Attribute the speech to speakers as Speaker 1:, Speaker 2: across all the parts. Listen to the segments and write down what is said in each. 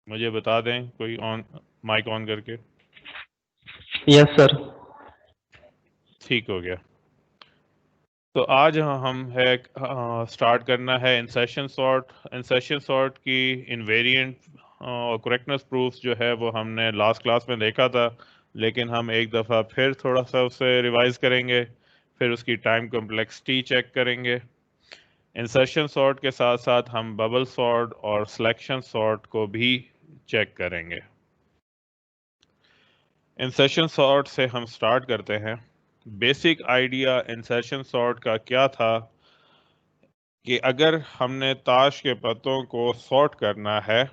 Speaker 1: मुझे बता दें कोई ऑन माइक ऑन करके।
Speaker 2: Yes sir.
Speaker 1: ठीक हो गया। तो आज हम है स्टार्ट करना है इंसर्शन सॉर्ट। इंसर्शन सॉर्ट की इनवेरिएंट और करेक्टनेस प्रूफ्स जो है वो हमने लास्ट क्लास में देखा था, लेकिन हम एक दफ़ा फिर थोड़ा सा उसे रिवाइज करेंगे, फिर उसकी टाइम कॉम्प्लेक्सिटी चेक करेंगे। इंसर्शन सॉर्ट के साथ साथ हम बबल सॉर्ट और सिलेक्शन सॉर्ट को भी चेक करेंगे। इंसर्शन सॉर्ट से हम स्टार्ट करते हैं। बेसिक आइडिया इंसर्शन सॉर्ट का क्या था कि अगर हमने ताश के पत्तों को सॉर्ट करना है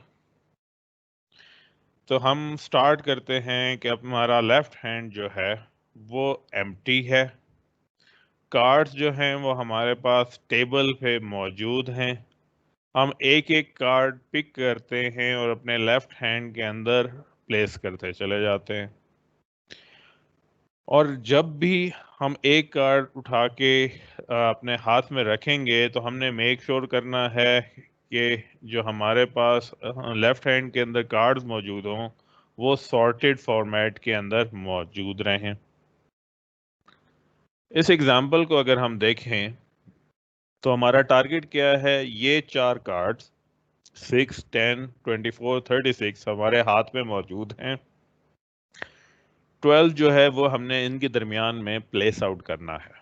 Speaker 1: तो हम स्टार्ट करते हैं कि हमारा लेफ्ट हैंड जो है वो एम्प्टी है। कार्ड्स जो हैं वो हमारे पास टेबल पे मौजूद हैं। हम एक एक कार्ड पिक करते हैं और अपने लेफ्ट हैंड के अंदर प्लेस करते चले जाते हैं। और जब भी हम एक कार्ड उठा के अपने हाथ में रखेंगे तो हमने मेक श्योर करना है कि जो हमारे पास लेफ्ट हैंड के अंदर कार्ड्स मौजूद हों वो सॉर्टेड फॉर्मेट के अंदर मौजूद रहें। इस एग्जांपल को अगर हम देखें तो हमारा टारगेट क्या है, ये चार कार्ड्स 6, 10, 24, 36 हमारे हाथ में मौजूद हैं। 12 जो है वो हमने इनके दरमियान में प्लेस आउट करना है।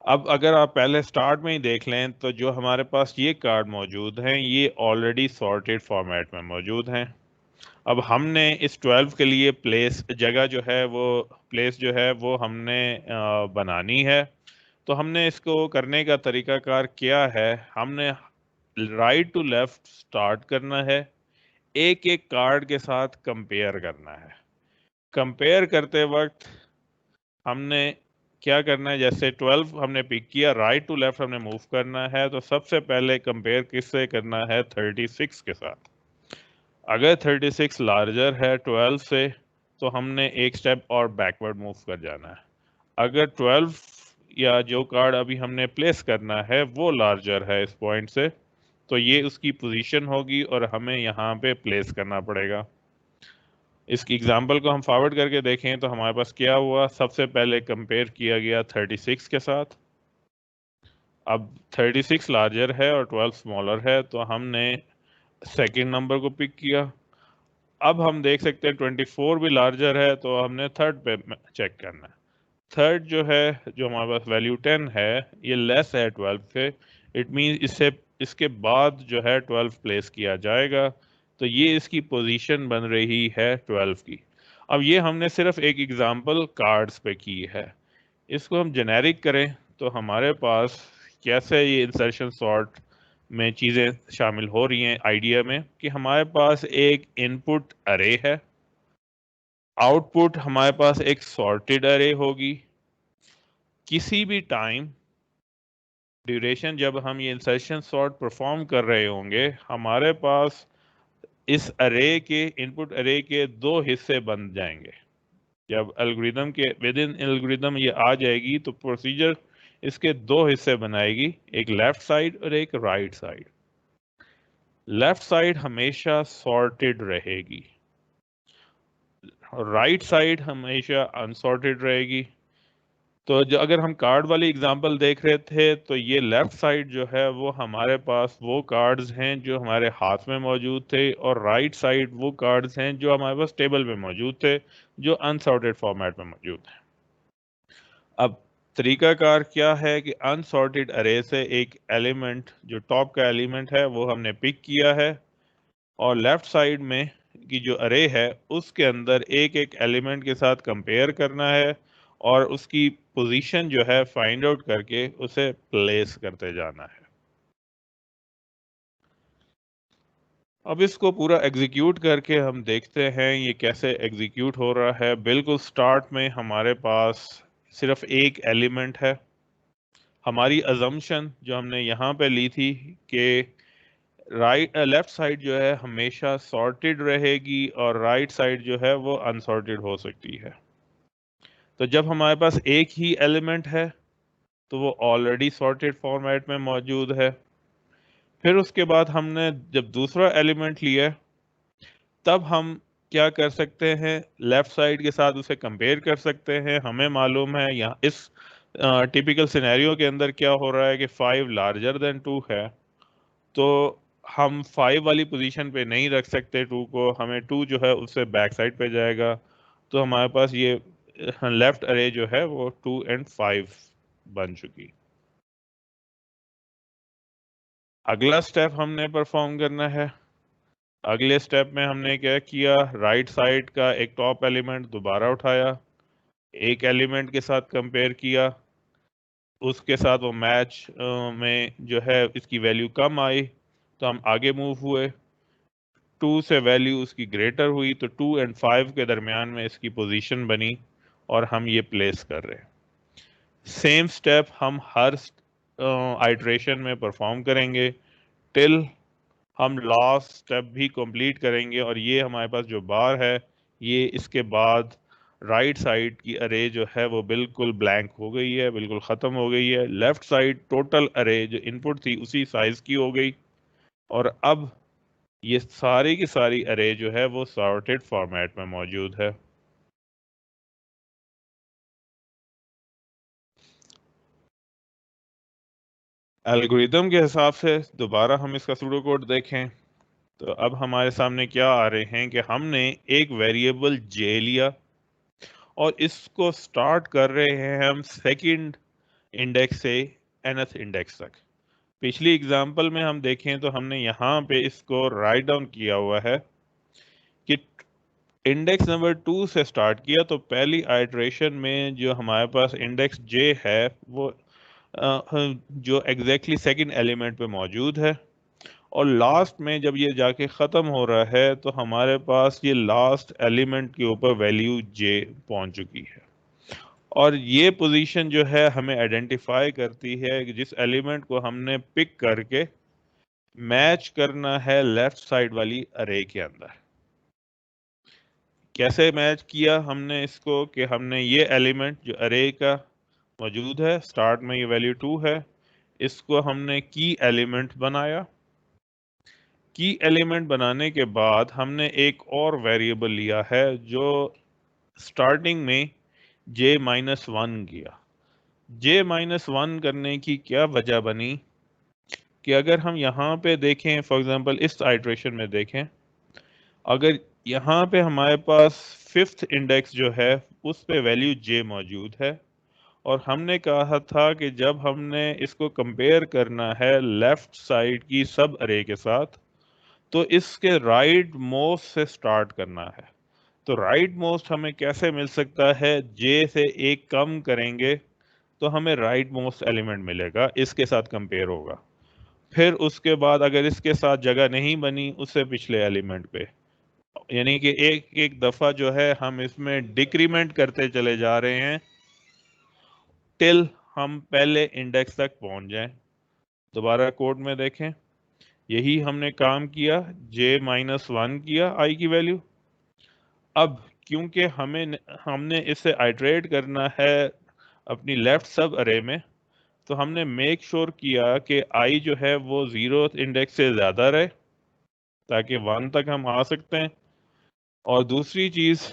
Speaker 1: अब अगर आप पहले स्टार्ट में ही देख लें तो जो हमारे पास ये कार्ड मौजूद हैं ये ऑलरेडी सॉर्टेड फॉर्मेट में मौजूद हैं। अब हमने इस 12 के लिए प्लेस जगह जो है वो प्लेस जो है वो हमने बनानी है। तो हमने इसको करने का तरीकाकार क्या है, हमने राइट टू लेफ्ट स्टार्ट करना है, एक एक कार्ड के साथ कंपेयर करना है। कंपेयर करते वक्त हमने क्या करना है, जैसे 12 हमने पिक किया, राइट टू लेफ्ट हमने मूव करना है, तो सबसे पहले कंपेयर किससे करना है, 36 के साथ। अगर 36 लार्जर है 12 से तो हमने एक स्टेप और बैकवर्ड मूव कर जाना है। अगर 12 या जो कार्ड अभी हमने प्लेस करना है वो लार्जर है इस पॉइंट से, तो ये उसकी पोजीशन होगी और हमें यहाँ पे प्लेस करना पड़ेगा। इसकी एग्जांपल को हम फॉरवर्ड करके देखें तो हमारे पास क्या हुआ, सबसे पहले कंपेयर किया गया 36 के साथ। अब 36 लार्जर है और 12 स्मॉलर है तो हमने सेकंड नंबर को पिक किया। अब हम देख सकते हैं 24 भी लार्जर है तो हमने थर्ड पे चेक करना है। थर्ड जो है, जो हमारे पास वैल्यू 10 है, ये लेस है 12 से। इट मीन इससे इसके बाद जो है 12 प्लेस किया जाएगा, तो ये इसकी पोजीशन बन रही है 12 की। अब ये हमने सिर्फ एक एग्जांपल कार्ड्स पे की है। इसको हम जेनेरिक करें तो हमारे पास कैसे ये इंसर्शन सॉर्ट में चीज़ें शामिल हो रही हैं आइडिया में, कि हमारे पास एक इनपुट अरे है, आउटपुट हमारे पास एक सॉर्टेड अरे होगी। किसी भी टाइम ड्यूरेशन जब हम ये इंसर्शन सॉर्ट परफॉर्म कर रहे होंगे हमारे पास इस अरे के इनपुट अरे के दो हिस्से बन जाएंगे। जब एल्गोरिदम के विद इन एल्गोरिदम ये आ जाएगी तो प्रोसीजर इसके दो हिस्से बनाएगी, एक लेफ्ट साइड और एक राइट साइड। लेफ्ट साइड हमेशा सॉर्टेड रहेगी, राइट साइड हमेशा अनसॉर्टेड रहेगी। तो जो अगर हम कार्ड वाली एग्जांपल देख रहे थे तो ये लेफ्ट साइड जो है वो हमारे पास वो कार्ड्स हैं जो हमारे हाथ में मौजूद थे, और राइट साइड वो कार्ड्स हैं जो हमारे पास टेबल में मौजूद थे, जो अनसॉर्टेड फॉर्मेट में मौजूद हैं। अब तरीकाकार क्या है कि अनसॉर्टेड अरे से एक एलिमेंट जो टॉप का एलिमेंट है वो हमने पिक किया है, और लेफ्ट साइड में की जो अरे है उसके अंदर एक एक एलिमेंट के साथ कंपेयर करना है और उसकी पोजीशन जो है फाइंड आउट करके उसे प्लेस करते जाना है। अब इसको पूरा एग्जीक्यूट करके हम देखते हैं ये कैसे एग्जीक्यूट हो रहा है। बिल्कुल स्टार्ट में हमारे पास सिर्फ एक एलिमेंट है। हमारी अजम्पशन जो हमने यहाँ पे ली थी कि लेफ्ट साइड जो है हमेशा सॉर्टेड रहेगी और राइट साइड जो है वो अनसॉर्टेड हो सकती है। तो जब हमारे पास एक ही एलिमेंट है तो वो ऑलरेडी सॉर्टेड फॉर्मेट में मौजूद है। फिर उसके बाद हमने जब दूसरा एलिमेंट लिया तब हम क्या कर सकते हैं, लेफ्ट साइड के साथ उसे कंपेयर कर सकते हैं। हमें मालूम है यहाँ इस टिपिकल सिनेरियो के अंदर क्या हो रहा है कि 5 लार्जर देन 2 है, तो हम 5 वाली पोजीशन पे नहीं रख सकते 2 को, हमें 2 जो है उससे बैक साइड पे जाएगा। तो हमारे पास ये लेफ्ट अरे जो है वो 2 एंड 5 बन चुकी। अगला स्टेप हमने परफॉर्म करना है। अगले स्टेप में हमने क्या किया, राइट साइड का एक टॉप एलिमेंट दोबारा उठाया, एक एलिमेंट के साथ कंपेयर किया, उसके साथ वो मैच में जो है इसकी वैल्यू कम आई तो हम आगे मूव हुए। 2 से वैल्यू उसकी ग्रेटर हुई तो 2 एंड 5 के दरमियान में इसकी पोजीशन बनी और हम ये प्लेस कर रहे हैं। सेम स्टेप हम हर आइट्रेशन में परफॉर्म करेंगे टिल हम लास्ट स्टेप भी कंप्लीट करेंगे। और ये हमारे पास जो बार है, ये इसके बाद राइट साइड की अरे जो है वो बिल्कुल ब्लैंक हो गई है, बिल्कुल ख़त्म हो गई है। लेफ्ट साइड टोटल अरे जो इनपुट थी उसी साइज की हो गई। और अब ये सारी की सारी अरे जो है वो सॉर्टेड फॉर्मेट में मौजूद है। एल्गोरिदम के हिसाब से दोबारा हम इसका सूडो कोड देखें तो अब हमारे सामने क्या आ रहे हैं कि हमने एक वेरिएबल जे लिया और इसको स्टार्ट कर रहे हैं हम सेकंड इंडेक्स से nth इंडेक्स तक। पिछली एग्जांपल में हम देखें तो हमने यहाँ पे इसको राइट डाउन किया हुआ है कि इंडेक्स नंबर 2 से स्टार्ट किया तो पहली आइटरेशन में जो हमारे पास इंडेक्स जे है वो जो एग्जैक्टली सेकंड एलिमेंट पे मौजूद है। और लास्ट में जब ये जाके ख़त्म हो रहा है तो हमारे पास ये लास्ट एलिमेंट के ऊपर वैल्यू जे पहुंच चुकी है। और ये पोजीशन जो है हमें आइडेंटिफाई करती है कि जिस एलिमेंट को हमने पिक करके मैच करना है लेफ्ट साइड वाली अरे के अंदर। कैसे मैच किया हमने इसको कि हमने ये एलिमेंट जो अरे का मौजूद है, स्टार्ट में ये वैल्यू 2 है, इसको हमने की एलिमेंट बनाया। की एलिमेंट बनाने के बाद हमने एक और वेरिएबल लिया है जो स्टार्टिंग में j-1 किया। j-1 करने की क्या वजह बनी कि अगर हम यहाँ पे देखें, फॉर एग्जांपल इस आइट्रेशन में देखें, अगर यहाँ पे हमारे पास फिफ्थ इंडेक्स जो है उस पे वैल्यू j मौजूद है और हमने कहा था कि जब हमने इसको कंपेयर करना है लेफ्ट साइड की सब अरे के साथ तो इसके राइट मोस्ट से स्टार्ट करना है। तो राइट मोस्ट हमें कैसे मिल सकता है, जे से एक कम करेंगे तो हमें राइट मोस्ट एलिमेंट मिलेगा, इसके साथ कंपेयर होगा। फिर उसके बाद अगर इसके साथ जगह नहीं बनी उससे पिछले एलिमेंट पे, यानी कि एक एक दफा जो है हम इसमें डिक्रीमेंट करते चले जा रहे हैं टिल हम पहले इंडेक्स तक पहुंच जाएं। दोबारा कोड में देखें, यही हमने काम किया, j-1 किया आई की वैल्यू। अब क्योंकि हमने इससे आइटरेट करना है अपनी लेफ्ट सब अरे में, तो हमने मेक श्योर किया कि आई जो है वो 0 इंडेक्स से ज़्यादा रहे ताकि 1 तक हम आ सकते हैं। और दूसरी चीज़,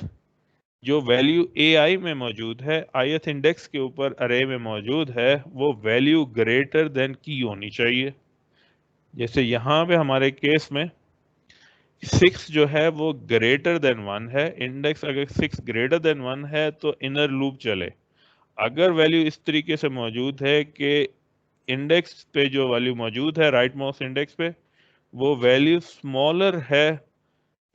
Speaker 1: जो वैल्यू ए आई में मौजूद है, ith इंडेक्स के ऊपर अरे में मौजूद है, वो वैल्यू ग्रेटर देन की होनी चाहिए। जैसे यहाँ पे हमारे केस में 6 जो है वो ग्रेटर देन 1 है। इंडेक्स अगर 6 ग्रेटर देन 1 है तो इनर लूप चले। अगर वैल्यू इस तरीके से मौजूद है कि इंडेक्स पे जो वैल्यू मौजूद है राइट मोस्ट इंडेक्स पे वो वैल्यू स्मॉलर है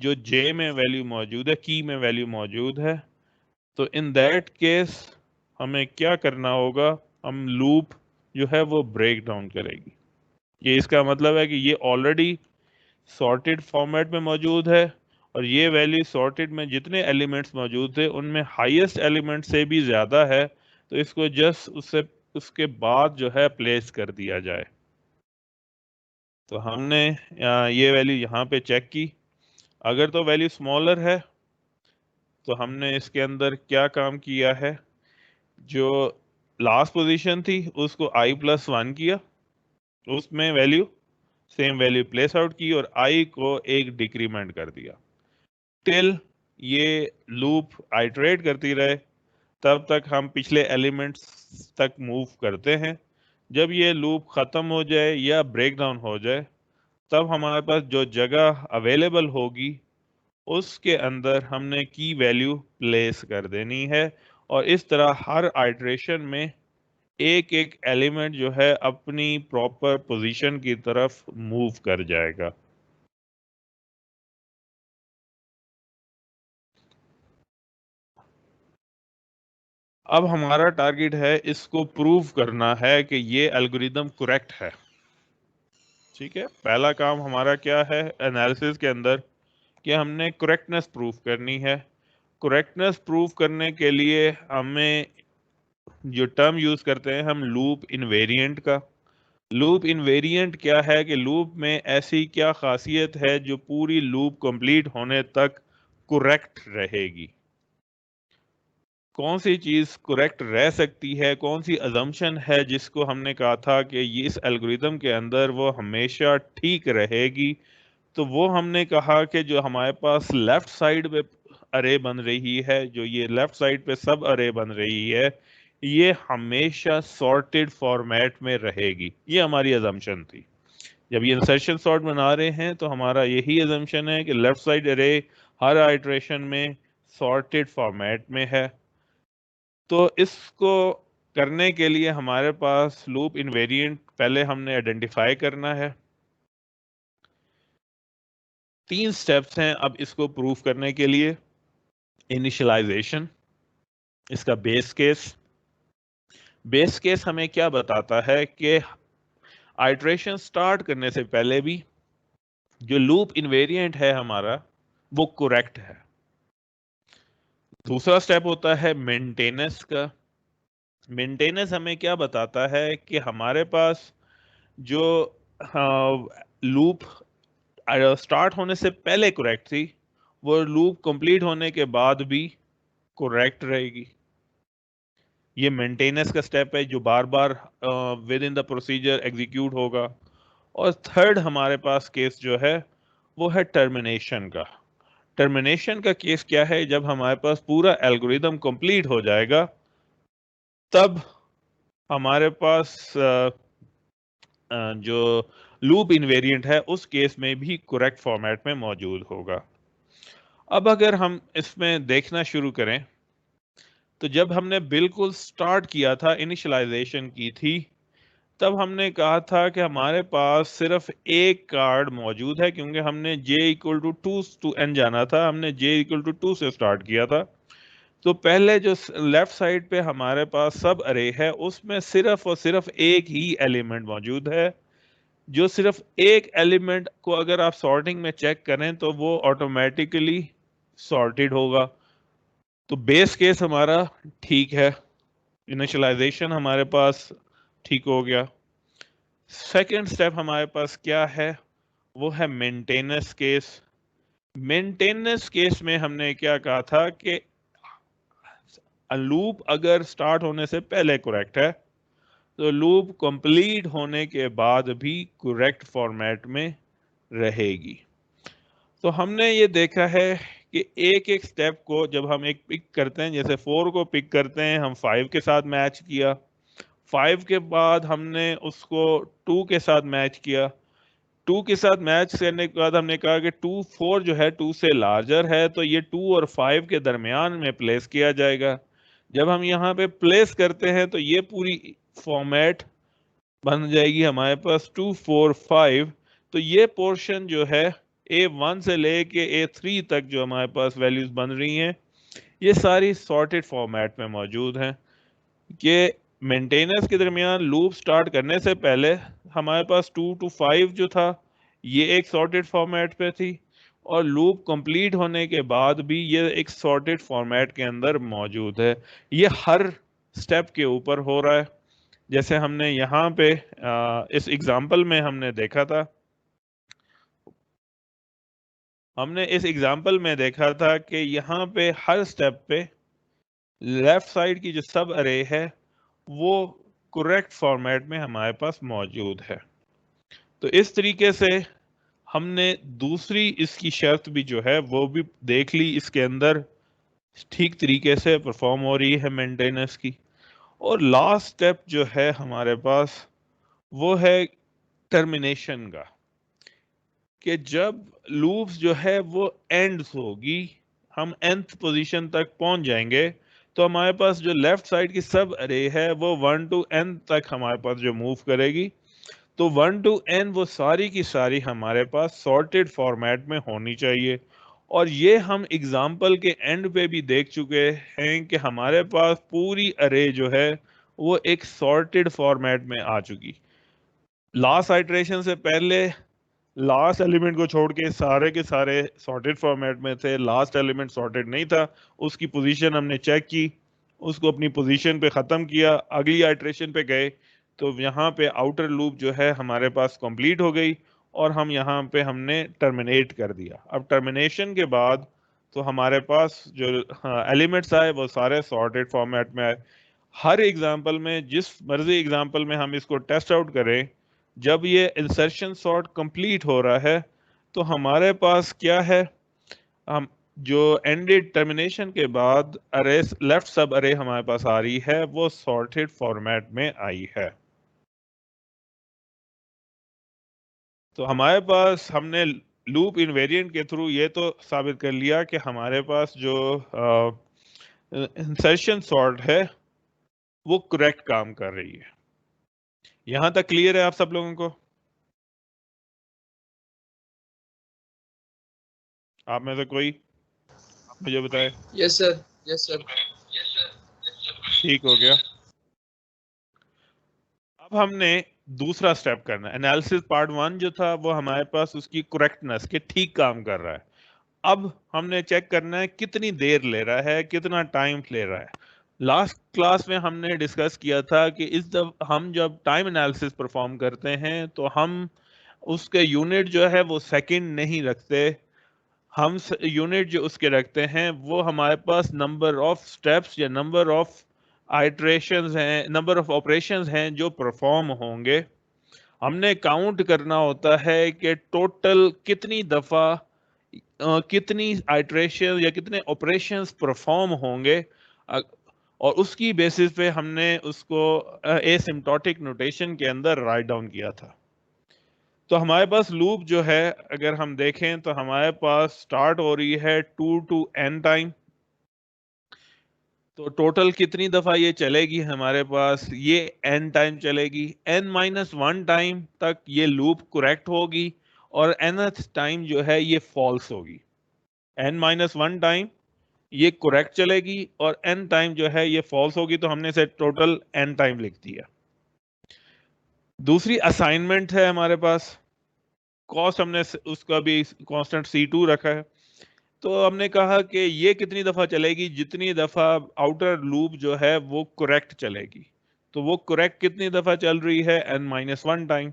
Speaker 1: जो जे में वैल्यू मौजूद है, की में वैल्यू मौजूद है, तो इन दैट केस हमें क्या करना होगा, हम लूप जो है वो ब्रेक डाउन करेगी। ये इसका मतलब है कि ये ऑलरेडी सॉर्टेड फॉर्मेट में मौजूद है और ये वैल्यू सॉर्टेड में जितने एलिमेंट्स मौजूद थे उनमें हाईएस्ट एलिमेंट से भी ज़्यादा है, तो इसको जस्ट उससे उसके बाद जो है प्लेस कर दिया जाए। तो हमने ये वैल्यू यहाँ पे चेक की, अगर तो वैल्यू स्मॉलर है तो हमने इसके अंदर क्या काम किया है, जो लास्ट पोजीशन थी उसको i+1 किया, उसमें value same value place out की और i को एक डिक्रीमेंट कर दिया टिल ये लूप आइटरेट करती रहे, तब तक हम पिछले एलिमेंट्स तक मूव करते हैं। जब ये लूप खत्म हो जाए या ब्रेक डाउन हो जाए, तब हमारे पास जो जगह अवेलेबल होगी उसके अंदर हमने की वैल्यू प्लेस कर देनी है, और इस तरह हर आइटरेशन में एक एक एलिमेंट जो है अपनी प्रॉपर पोजीशन की तरफ मूव कर जाएगा। अब हमारा टारगेट है इसको प्रूव करना है कि ये एल्गोरिदम करेक्ट है। ठीक है, पहला काम हमारा क्या है एनालिसिस के अंदर कि हमने करेक्टनेस प्रूव करनी है। करेक्टनेस प्रूव करने के लिए हमें जो टर्म यूज करते हैं हम लूप इनवेरिएंट का। लूप इनवेरिएंट क्या है कि लूप में ऐसी क्या खासियत है जो पूरी लूप कंप्लीट होने तक करेक्ट रहेगी। कौन सी चीज करेक्ट रह सकती है, कौन सी अजम्पशन है जिसको हमने कहा था कि ये इस एल्गोरिदम के अंदर वो हमेशा ठीक रहेगी। तो वो हमने कहा कि जो हमारे पास लेफ्ट साइड पे अरे बन रही है, जो ये लेफ्ट साइड पे सब अरे बन रही है, ये हमेशा सॉर्टेड फॉर्मेट में रहेगी। ये हमारी अजम्पशन थी। जब ये इंसर्शन सॉर्ट बना रहे हैं तो हमारा यही अजम्पशन है कि लेफ्ट साइड अरे हर आइटरेशन में सॉर्टेड फॉर्मेट में है। तो इसको करने के लिए हमारे पास लूप इनवेरिएंट पहले हमने आइडेंटिफाई करना है। 3 स्टेप्स हैं अब इसको प्रूफ करने के लिए। इनिशियलाइजेशन, इसका बेस केस हमें क्या बताता है कि आइटरेशन स्टार्ट करने से पहले भी जो लूप इनवेरिएंट है हमारा वो करेक्ट है। दूसरा स्टेप होता है मेंटेनेंस का। मेंटेनेंस हमें क्या बताता है कि हमारे पास जो लूप स्टार्ट होने से पहले करेक्ट थी वो लूप कंप्लीट होने के बाद भी करेक्ट रहेगी। ये मेंटेनेंस का स्टेप है जो बार बार within the procedure execute होगा। और थर्ड हमारे पास केस जो है वो है टर्मिनेशन का। टर्मिनेशन का केस क्या है, जब हमारे पास पूरा एल्गोरिदम कंप्लीट हो जाएगा तब हमारे पास जो लूप इनवेरिएंट है उस केस में भी करेक्ट फॉर्मेट में मौजूद होगा। अब अगर हम इसमें देखना शुरू करें तो जब हमने बिल्कुल स्टार्ट किया था, इनिशियलाइजेशन की थी, तब हमने कहा था कि हमारे पास सिर्फ एक कार्ड मौजूद है, क्योंकि हमने j equal to 2 to n जाना था, हमने j इक्वल टू 2 से स्टार्ट किया था। तो पहले जो लेफ्ट साइड पे हमारे पास सब अरे है उसमें सिर्फ और सिर्फ एक ही एलिमेंट मौजूद है। जो सिर्फ एक एलिमेंट को अगर आप सॉर्टिंग में चेक करें तो वो ऑटोमेटिकली सॉर्टेड होगा। तो बेस केस हमारा ठीक है, इनिशियलाइजेशन हमारे पास ठीक हो गया। सेकंड स्टेप हमारे पास क्या है, वो है मेंटेनेंस केस। मेंटेनेंस केस में हमने क्या कहा था कि लूप अगर स्टार्ट होने से पहले करेक्ट है तो लूप कंप्लीट होने के बाद भी करेक्ट फॉर्मेट में रहेगी। तो हमने ये देखा है कि एक एक स्टेप को जब हम एक पिक करते हैं, जैसे 4 को पिक करते हैं, हम 5 के साथ मैच किया, 5 के बाद हमने उसको 2 के साथ मैच किया, 2 के साथ मैच करने के बाद हमने कहा कि 2 4 जो है 2 से लार्जर है, तो ये 2 और 5 के दरमियान में प्लेस किया जाएगा। जब हम यहाँ पे प्लेस करते हैं तो ये पूरी फॉर्मेट बन जाएगी हमारे पास 2 4 5। तो ये पोर्शन जो है A1 से लेके A3 तक जो हमारे पास वैल्यूज बन रही हैं ये सारी सॉर्टेड फॉर्मेट में मौजूद हैं। कि मेंटेनेंस के दरमियान लूप स्टार्ट करने से पहले हमारे पास 2 to 5 जो था ये एक सॉर्टेड फॉर्मेट पे थी, और लूप कंप्लीट होने के बाद भी ये एक सॉर्टेड फॉर्मेट के अंदर मौजूद है। ये हर स्टेप के ऊपर हो रहा है। जैसे हमने यहाँ पे इस एग्जाम्पल में हमने देखा था, हमने इस एग्जाम्पल में देखा था कि यहाँ पे हर स्टेप पे लेफ्ट साइड की जो सब अरे है वो करेक्ट फॉर्मेट में हमारे पास मौजूद है। तो इस तरीके से हमने दूसरी इसकी शर्त भी जो है वो भी देख ली, इसके अंदर ठीक तरीके से परफॉर्म हो रही है मेंटेनेंस की। और लास्ट स्टेप जो है हमारे पास वो है टर्मिनेशन का, कि जब लूप्स जो है वो एंड्स होगी, हम nth पोजीशन तक पहुंच जाएंगे, तो हमारे पास जो लेफ्ट साइड की सब अरे है वो 1 to n तक हमारे पास जो मूव करेगी, तो 1 to n वो सारी की सारी हमारे पास सॉर्टेड फॉर्मेट में होनी चाहिए। और ये हम एग्जाम्पल के एंड पे भी देख चुके हैं कि हमारे पास पूरी अरे जो है वो एक सॉर्टेड फॉर्मेट में आ चुकी। लास्ट आइटरेशन से पहले लास्ट एलिमेंट को छोड़ के सारे सॉर्टेड फॉर्मेट में थे, लास्ट एलिमेंट सॉर्टेड नहीं था, उसकी पोजीशन हमने चेक की, उसको अपनी पोजीशन पे ख़त्म किया, अगली आइटरेशन पे गए, तो यहाँ पे आउटर लूप जो है हमारे पास कंप्लीट हो गई और हम यहाँ पे हमने टर्मिनेट कर दिया। अब टर्मिनेशन के बाद तो हमारे पास जो एलिमेंट्स आए वो सारे सॉर्टेड फॉर्मेट में आए। हर एग्जाम्पल में, जिस मर्जी एग्जाम्पल में हम इसको टेस्ट आउट करें, जब ये इंसर्शन सॉर्ट कंप्लीट हो रहा है तो हमारे पास क्या है, हम जो एंडेड टर्मिनेशन के बाद अरे लेफ्ट सब अरे हमारे पास आ रही है वो सॉर्टेड फॉर्मेट में आई है। तो हमारे पास हमने लूप इनवेरिएंट के थ्रू ये तो साबित कर लिया कि हमारे पास जो इंसर्शन सॉर्ट है वो करेक्ट काम कर रही है। यहां तक क्लियर है आप सब लोगों को? आप में से कोई मुझे बताए?
Speaker 3: Yes sir, yes sir.
Speaker 1: ठीक हो गया। अब हमने दूसरा स्टेप करना है। एनालिसिस पार्ट 1 जो था वो हमारे पास उसकी करेक्टनेस के ठीक काम कर रहा है। अब हमने चेक करना है कितनी देर ले रहा है, कितना टाइम ले रहा है। लास्ट क्लास में हमने डिस्कस किया था कि हम जब टाइम एनालिसिस परफॉर्म करते हैं तो हम उसके यूनिट जो है वो सेकंड नहीं रखते, हम यूनिट जो उसके रखते हैं वो हमारे पास नंबर ऑफ स्टेप्स या नंबर ऑफ आइट्रेशंस हैं, नंबर ऑफ ऑपरेशंस हैं जो परफॉर्म होंगे। हमने काउंट करना होता है कि टोटल कितनी दफा कितनी आइट्रेशन या कितने ऑपरेशंस परफॉर्म होंगे, अ, और उसकी बेसिस पे हमने उसको एसिम्प्टोटिक नोटेशन के अंदर राइट डाउन किया था। तो हमारे पास लूप जो है अगर हम देखें तो हमारे पास स्टार्ट हो रही है 2 to n टाइम। तो टोटल कितनी दफा ये चलेगी हमारे पास, ये n टाइम चलेगी। n-1 टाइम तक ये लूप करेक्ट होगी और nth टाइम जो है ये फॉल्स होगी। n-1 टाइम ये करेक्ट चलेगी और n टाइम जो है ये फॉल्स होगी, तो हमने से टोटल n टाइम लिख दिया। दूसरी असाइनमेंट है हमारे पास, कॉस्ट हमने उसका भी कांस्टेंट C2 रखा है। तो हमने कहा कि ये कितनी दफा चलेगी, जितनी दफा आउटर लूप जो है वो करेक्ट चलेगी। तो वो करेक्ट कितनी दफा चल रही है, n-1 टाइम।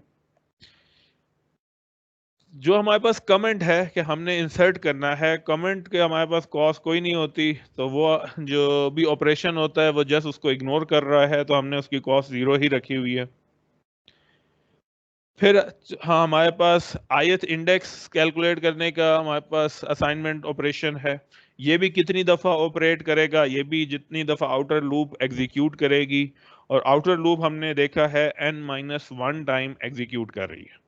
Speaker 1: जो हमारे पास कमेंट है कि हमने इंसर्ट करना है, कमेंट के हमारे पास कॉस्ट कोई नहीं होती, तो वो जो भी ऑपरेशन होता है वो जस्ट उसको इग्नोर कर रहा है, तो हमने उसकी कॉस्ट 0 ही रखी हुई है। फिर हाँ, हमारे पास ith इंडेक्स कैलकुलेट करने का हमारे पास असाइनमेंट ऑपरेशन है। ये भी कितनी दफ़ा ऑपरेट करेगा, ये भी जितनी दफ़ा आउटर लूप एग्जीक्यूट करेगी, और आउटर लूप हमने देखा है n-1 टाइम एग्जीक्यूट कर रही है।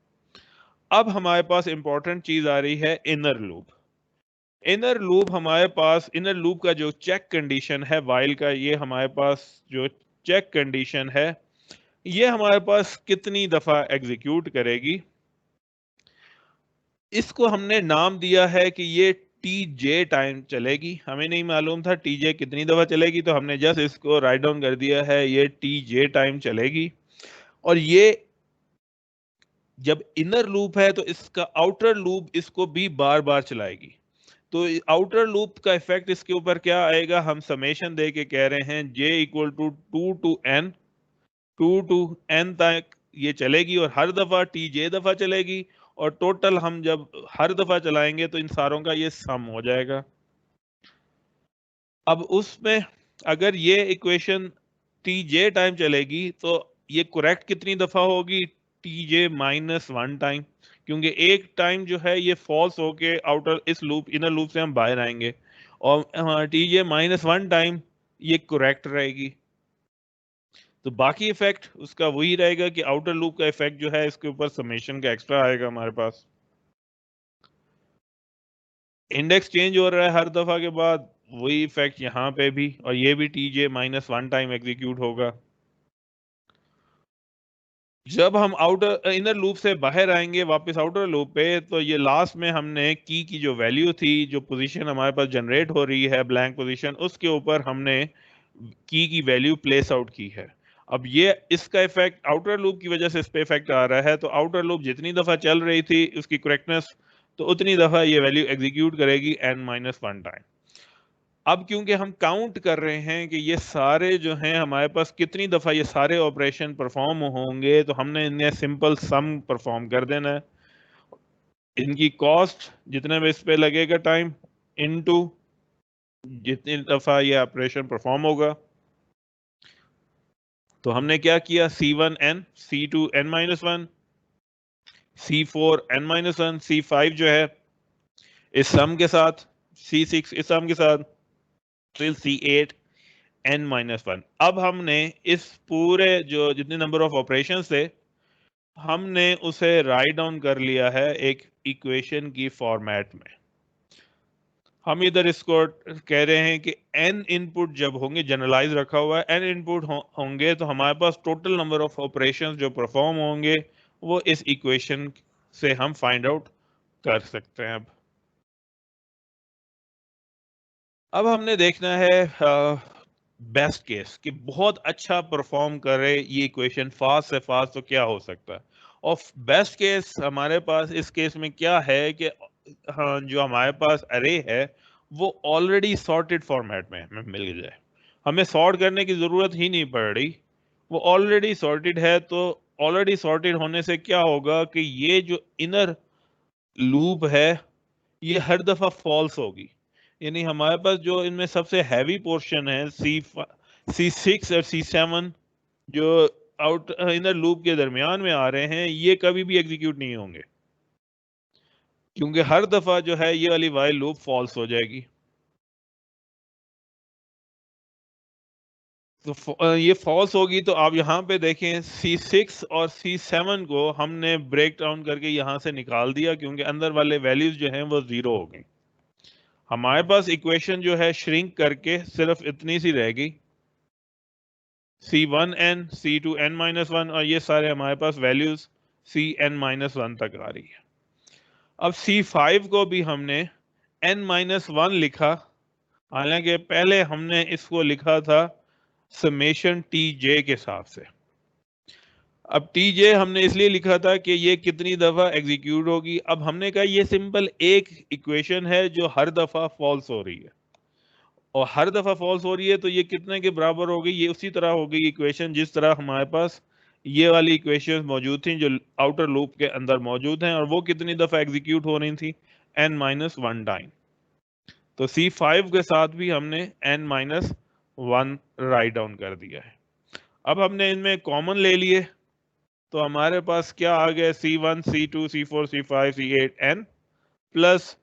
Speaker 1: अब हमारे पास इंपॉर्टेंट चीज आ रही है इनर लूप। इनर लूप हमारे पास, इनर लूप का जो चेक कंडीशन है वाइल का, ये हमारे पास जो चेक कंडीशन है ये हमारे पास कितनी दफा एग्जीक्यूट करेगी, इसको हमने नाम दिया है कि ये टी टाइम चलेगी। हमें नहीं मालूम था टी कितनी दफा चलेगी, तो हमने जस्ट इसको राइट डाउन कर दिया है, ये टी टाइम चलेगी। और ये जब इनर लूप है तो इसका आउटर लूप इसको भी बार बार चलाएगी। तो आउटर लूप का इफेक्ट इसके ऊपर क्या आएगा, हम समेशन दे के कह रहे हैं j equal to 2 to n तक ये चलेगी, और हर दफा j दफा चलेगी, और टोटल हम जब हर दफा चलाएंगे तो इन सारों का ये सम हो जाएगा। अब उसमें अगर ये इक्वेशन j टाइम चलेगी तो ये करेक्ट कितनी दफा होगी, TJ -1 टाइम, क्योंकि एक टाइम जो है ये फॉल्स होके आउटर इस लूप इनर लूप से हम बाहर आएंगे, और TJ -1 टाइम ये करेक्ट रहेगी। तो बाकी इफेक्ट उसका वही रहेगा कि आउटर लूप का इफेक्ट जो है इसके ऊपर समेशन का एक्स्ट्रा आएगा हमारे पास। इंडेक्स चेंज हो रहा है हर दफा के बाद, वही इफेक्ट यहाँ पे भी, और ये भी TJ -1 टाइम एग्जीक्यूट होगा। जब हम आउटर इनर लूप से बाहर आएंगे वापस आउटर लूप पे, तो ये लास्ट में हमने की जो वैल्यू थी, जो पोजीशन हमारे पास जनरेट हो रही है ब्लैंक पोजीशन, उसके ऊपर हमने की वैल्यू प्लेस आउट की है। अब ये इसका इफेक्ट आउटर लूप की वजह से इस पे इफेक्ट आ रहा है, तो आउटर लूप जितनी दफा चल रही थी उसकी करेक्टनेस, तो उतनी दफा ये वैल्यू एग्जीक्यूट करेगी n-1 टाइम। अब क्योंकि हम काउंट कर रहे हैं कि ये सारे जो हैं हमारे पास कितनी दफा ये सारे ऑपरेशन परफॉर्म होंगे, तो हमने इन्हें सिंपल सम परफॉर्म कर देना है। इनकी कॉस्ट जितने भी इस पे लगेगा टाइम इनटू जितनी दफा ये ऑपरेशन परफॉर्म होगा। तो हमने क्या किया, C1n, C2n-1, C4n-1, C5 जो है इस सम के साथ, C6 इस सम के साथ, फिर C8 n-1। अब हमने इस पूरे जो जितने नंबर ऑफ ऑपरेशन थे, हमने उसे राइट डाउन कर लिया है एक इक्वेशन की फॉर्मेट में। हम इधर इसको कह रहे हैं कि n इनपुट जब होंगे, जनरलाइज रखा हुआ है, n इनपुट होंगे तो हमारे पास टोटल नंबर ऑफ ऑपरेशंस जो परफॉर्म होंगे वो इस इक्वेशन से हम फाइंड आउट कर सकते हैं। अब हमने देखना है बेस्ट केस कि बहुत अच्छा परफॉर्म करे ये इक्वेशन फास्ट से फास्ट, तो क्या हो सकता है। और बेस्ट केस हमारे पास इस केस में क्या है कि हाँ, जो हमारे पास अरे है वो ऑलरेडी सॉर्टेड फॉर्मेट में हमें मिल जाए, हमें सॉर्ट करने की जरूरत ही नहीं पड़ रही, वो ऑलरेडी सॉर्टेड है। तो ऑलरेडी सॉर्टेड होने से क्या होगा कि ये जो इनर लूप है ये हर दफा फॉल्स होगी, यानी हमारे पास जो इनमें सबसे हैवी पोर्शन है C6 और C7 जो आउट इनर लूप के दरमियान में आ रहे हैं, ये कभी भी एग्जीक्यूट नहीं होंगे, क्योंकि हर दफा जो है ये वाली वाइल लूप फॉल्स हो जाएगी। तो ये फॉल्स होगी, तो आप यहाँ पे देखें C6 और C7 को हमने ब्रेक डाउन करके यहाँ से निकाल दिया, क्योंकि अंदर वाले वैल्यूज जो हैं वो जीरो हो गई। हमारे पास इक्वेशन जो है श्रिंक करके सिर्फ इतनी सी रह गई, C1n, C2n-1, और ये सारे हमारे पास वैल्यूज Cn-1 तक आ रही है। अब C5 को भी हमने n-1 लिखा, हालांकि पहले हमने इसको लिखा था समेशन TJ के हिसाब से। अब TJ हमने इसलिए लिखा था कि ये कितनी दफा एग्जीक्यूट होगी। अब हमने कहा ये सिंपल एक इक्वेशन है जो हर दफा फॉल्स हो रही है, और हर दफा फॉल्स हो रही है, तो ये कितने के बराबर हो गई, ये उसी तरह हो गई इक्वेशन जिस तरह हमारे पास ये वाली इक्वेशन मौजूद थी जो आउटर लूप के अंदर मौजूद हैं, और वो कितनी दफा एग्जीक्यूट हो रही थी, n-1 टाइम। तो C5 के साथ भी हमने n-1 राइट डाउन कर दिया है। अब हमने इनमें कॉमन ले लिए, तो हमारे पास क्या आ गया, C1, C2, C4, C5, C8 n plus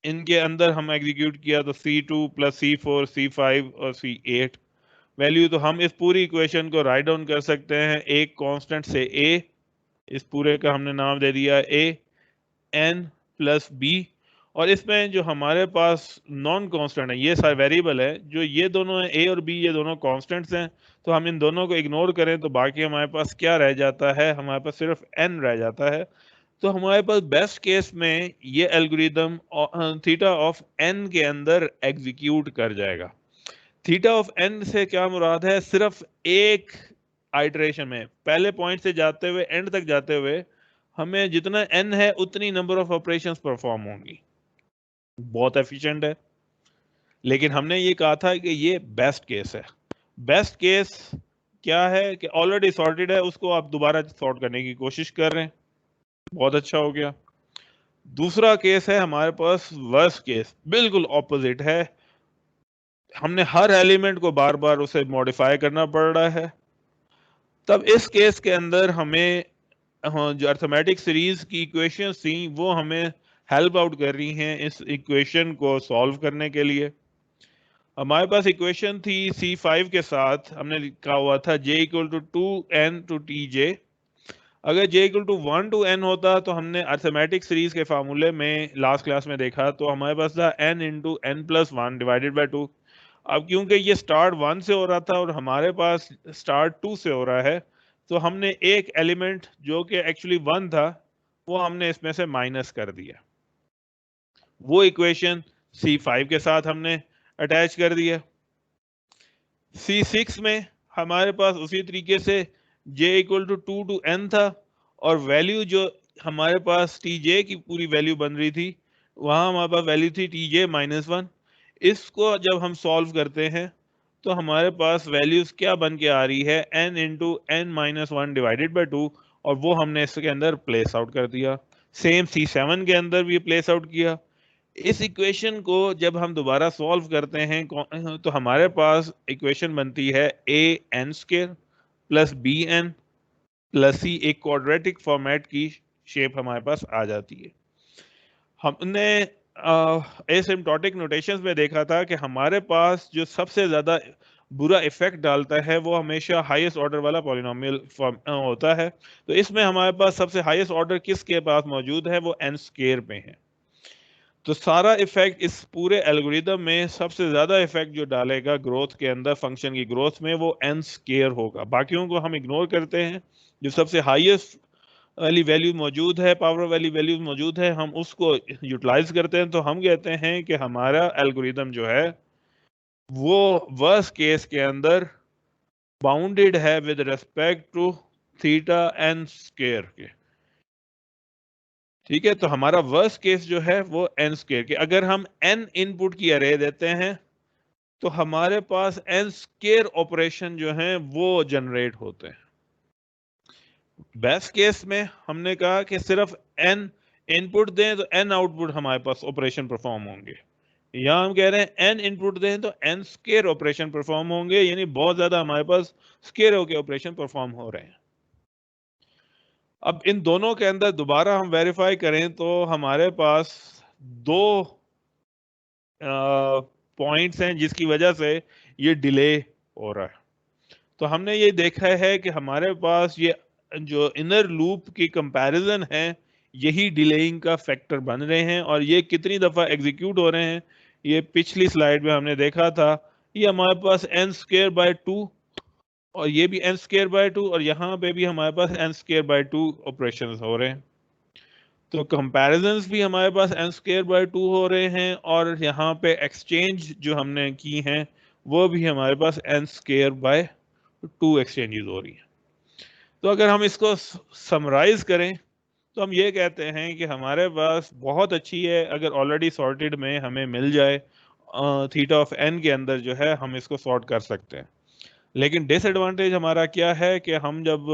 Speaker 1: इनके अंदर हम एग्जीक्यूट किया तो C2 प्लस C4, C5 और C8 वैल्यू। तो हम इस पूरी इक्वेशन को राइट डाउन कर सकते हैं एक कांस्टेंट से A, इस पूरे का हमने नाम दे दिया A n प्लस B, और इसमें जो हमारे पास नॉन कांस्टेंट है, ये सारे वेरिएबल है, जो ये दोनों है A और B, ये दोनों कांस्टेंट्स हैं, तो हम इन दोनों को इग्नोर करें तो बाकी हमारे पास क्या रह जाता है, हमारे पास सिर्फ n रह जाता है। तो हमारे पास बेस्ट केस में ये एल्गोरिदम थीटा ऑफ n के अंदर एग्जीक्यूट कर जाएगा। थीटा ऑफ n से क्या मुराद है, सिर्फ एक आइटरेशन में पहले पॉइंट से जाते हुए एंड तक जाते हुए हमें जितना n है उतनी नंबर ऑफ ऑपरेशंस परफॉर्म होंगी। बहुत एफिशिएंट है, लेकिन हमने ये कहा था कि ये बेस्ट केस है। बेस्ट केस क्या है कि ऑलरेडी सॉर्टेड है, उसको आप दोबारा सॉर्ट करने की कोशिश कर रहे हैं, बहुत अच्छा हो गया। दूसरा केस है हमारे पास वर्स्ट केस, बिल्कुल ऑपोजिट है, हमने हर एलिमेंट को बार बार उसे मॉडिफाई करना पड़ रहा है। तब इस केस के अंदर हमें जो अर्थमेटिक सीरीज की इक्वेशन थी वो हमें हेल्प आउट कर रही हैं इस इक्वेशन को सॉल्व करने के लिए। हमारे पास इक्वेशन थी C5 के साथ, हमने लिखा हुआ था J equal to 2n to TJ। अगर J equal to 1 to n होता तो हमने अर्थमेटिक सीरीज के फार्मूले में लास्ट क्लास में देखा, तो हमारे पास था n into n plus 1 divided by 2। अब क्योंकि ये स्टार्ट 1 से हो रहा था और हमारे पास स्टार्ट 2 से हो रहा है, तो हमने एक एलिमेंट जो कि एक्चुअली 1 था वो हमने इसमें से माइनस कर दिया। वो इक्वेशन C5 के साथ हमने अटैच कर दिया। C6 में हमारे पास उसी तरीके से J equal to 2 to n था, और वैल्यू जो हमारे पास TJ की पूरी वैल्यू बन रही थी, वहां हमारे पास वैल्यू थी TJ माइनस 1। इसको जब हम सॉल्व करते हैं तो हमारे पास वैल्यूज क्या बन के आ रही है, n into n minus 1 divided by 2, और वो हमने इसके अंदर प्लेस आउट कर दिया। सेम C7 के अंदर भी प्लेस आउट किया। इस इक्वेशन को जब हम दोबारा सॉल्व करते हैं तो हमारे पास इक्वेशन बनती है an square plus bn plus c, एक क्वाड्रेटिक फॉर्मेट की शेप हमारे पास आ जाती है। हमने एसिम्प्टोटिक नोटेशंस में देखा था कि हमारे पास जो सबसे ज्यादा बुरा इफेक्ट डालता है वो हमेशा हाईएस्ट ऑर्डर वाला पॉलिनोमियल होता है। तो इसमें हमारे पास सबसे हाईएस्ट ऑर्डर किसके पास मौजूद है, वो n स्क्वायर पे है। तो सारा इफेक्ट इस पूरे एल्गोरिदम में सबसे ज्यादा इफेक्ट जो डालेगा ग्रोथ के अंदर, फंक्शन की ग्रोथ में, वो n स्क्वायर होगा। बाकियों को हम इग्नोर करते हैं। जो सबसे हाईएस्ट वाली वैल्यू मौजूद है, पावर वाली वैल्यू मौजूद है, हम उसको यूटिलाइज करते हैं। तो हम कहते हैं कि हमारा एल्गोरिदम जो है वो वर्स्ट केस के अंदर बाउंडेड है with respect to theta n square के। ठीक है, तो हमारा वर्स्ट केस जो है वो n स्क्वायर के, अगर हम n इनपुट की अरे देते हैं तो हमारे पास n स्क्वायर ऑपरेशन जो है वो जनरेट होते हैं। बेस्ट केस में हमने कहा कि सिर्फ n इनपुट दें तो n आउटपुट हमारे पास ऑपरेशन परफॉर्म होंगे। यहां हम कह रहे हैं n इनपुट दें तो n स्क्वायर ऑपरेशन परफॉर्म होंगे, यानी बहुत ज्यादा हमारे पास स्क्वायर होके ऑपरेशन परफॉर्म हो रहे हैं। अब इन दोनों के अंदर दोबारा हम वेरीफाई करें तो हमारे पास दो पॉइंट्स हैं जिसकी वजह से ये डिले हो रहा है। तो हमने ये देखा है कि हमारे पास ये जो इनर लूप की कंपैरिजन है, यही डिलेइंग का फैक्टर बन रहे हैं, और ये कितनी दफा एग्जीक्यूट हो रहे हैं ये पिछली स्लाइड में हमने देखा था। ये हमारे पास n स्क्वायर बाय 2, और ये भी n स्क्वायर बाय 2, और यहाँ पे भी हमारे पास n स्क्वायर बाय 2 ऑपरेशन हो रहे हैं। तो कंपैरिजंस भी हमारे पास n स्क्वायर बाय 2 हो रहे हैं, और यहाँ पे एक्सचेंज जो हमने की हैं वो भी हमारे पास n स्क्वायर बाय 2 एक्सचेंजेस हो रही हैं। तो अगर हम इसको समराइज करें तो हम ये कहते हैं कि हमारे पास बहुत अच्छी है अगर ऑलरेडी सॉर्टेड में हमें मिल जाए थीटा ऑफ n के अंदर जो है हम इसको सॉर्ट कर सकते हैं। लेकिन डिसएडवांटेज हमारा क्या है कि हम जब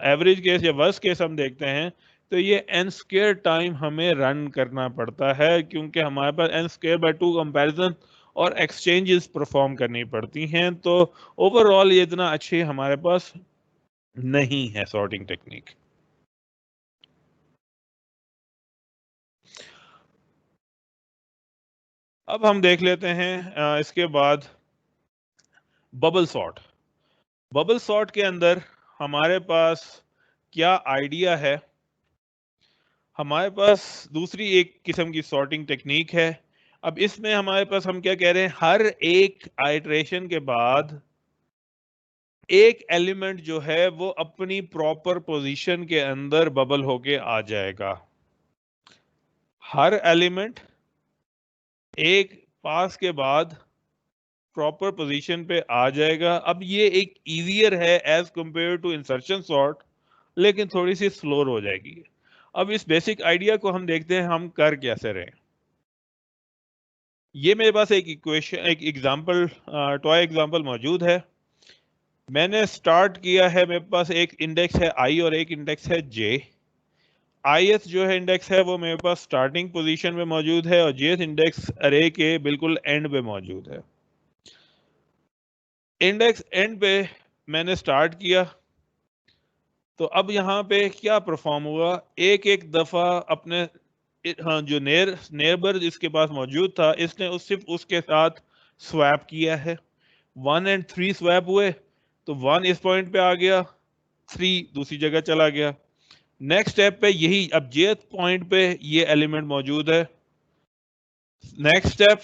Speaker 1: एवरेज केस या वर्स्ट केस हम देखते हैं तो ये n स्क्वायर टाइम हमें रन करना पड़ता है, क्योंकि हमारे पास n स्क्वायर बाय 2 कंपैरिजन और एक्सचेंजेस परफॉर्म करनी पड़ती हैं। तो ओवरऑल ये इतना अच्छे हमारे पास नहीं है सॉर्टिंग टेक्निक। अब हम देख लेते हैं इसके बाद बबल सॉर्ट। बबल सॉर्ट के अंदर हमारे पास क्या आइडिया है, हमारे पास दूसरी एक किस्म की सॉर्टिंग टेक्निक है। अब इसमें हमारे पास हम क्या कह रहे हैं, हर एक आइटरेशन के बाद एक एलिमेंट जो है वो अपनी प्रॉपर पोजीशन के अंदर बबल होके आ जाएगा। हर एलिमेंट एक पास के बाद प्रॉपर पोजीशन पे आ जाएगा। अब ये एक इजियर है as compare to insertion sort, लेकिन थोड़ी सी स्लोर हो जाएगी। अब इस बेसिक आइडिया को हम देखते हैं हम कर कैसे रहे। ये मेरे पास एक इक्वेशन, एक एग्जांपल, टॉय एग्जांपल मौजूद है। मैंने स्टार्ट किया है, मेरे पास एक इंडेक्स है i और एक इंडेक्स है j। ith जो है इंडेक्स है वो मेरे पास स्टार्टिंग पोजीशन में मौजूद है, और jth इंडेक्स अरे के बिल्कुल एंड पे मौजूद है। इंडेक्स एंड पे मैंने स्टार्ट किया, तो अब यहाँ पे क्या परफॉर्म हुआ, एक एक दफा अपने हाँ जो नेबर इसके पास मौजूद था, इसने सिर्फ उसके साथ स्वैप किया है। 1 और 3 स्वैप हुए तो 1 इस पॉइंट पे आ गया, 3 दूसरी जगह चला गया। नेक्स्ट स्टेप पे यही अब जे पॉइंट पे ये एलिमेंट मौजूद है। नेक्स्ट स्टेप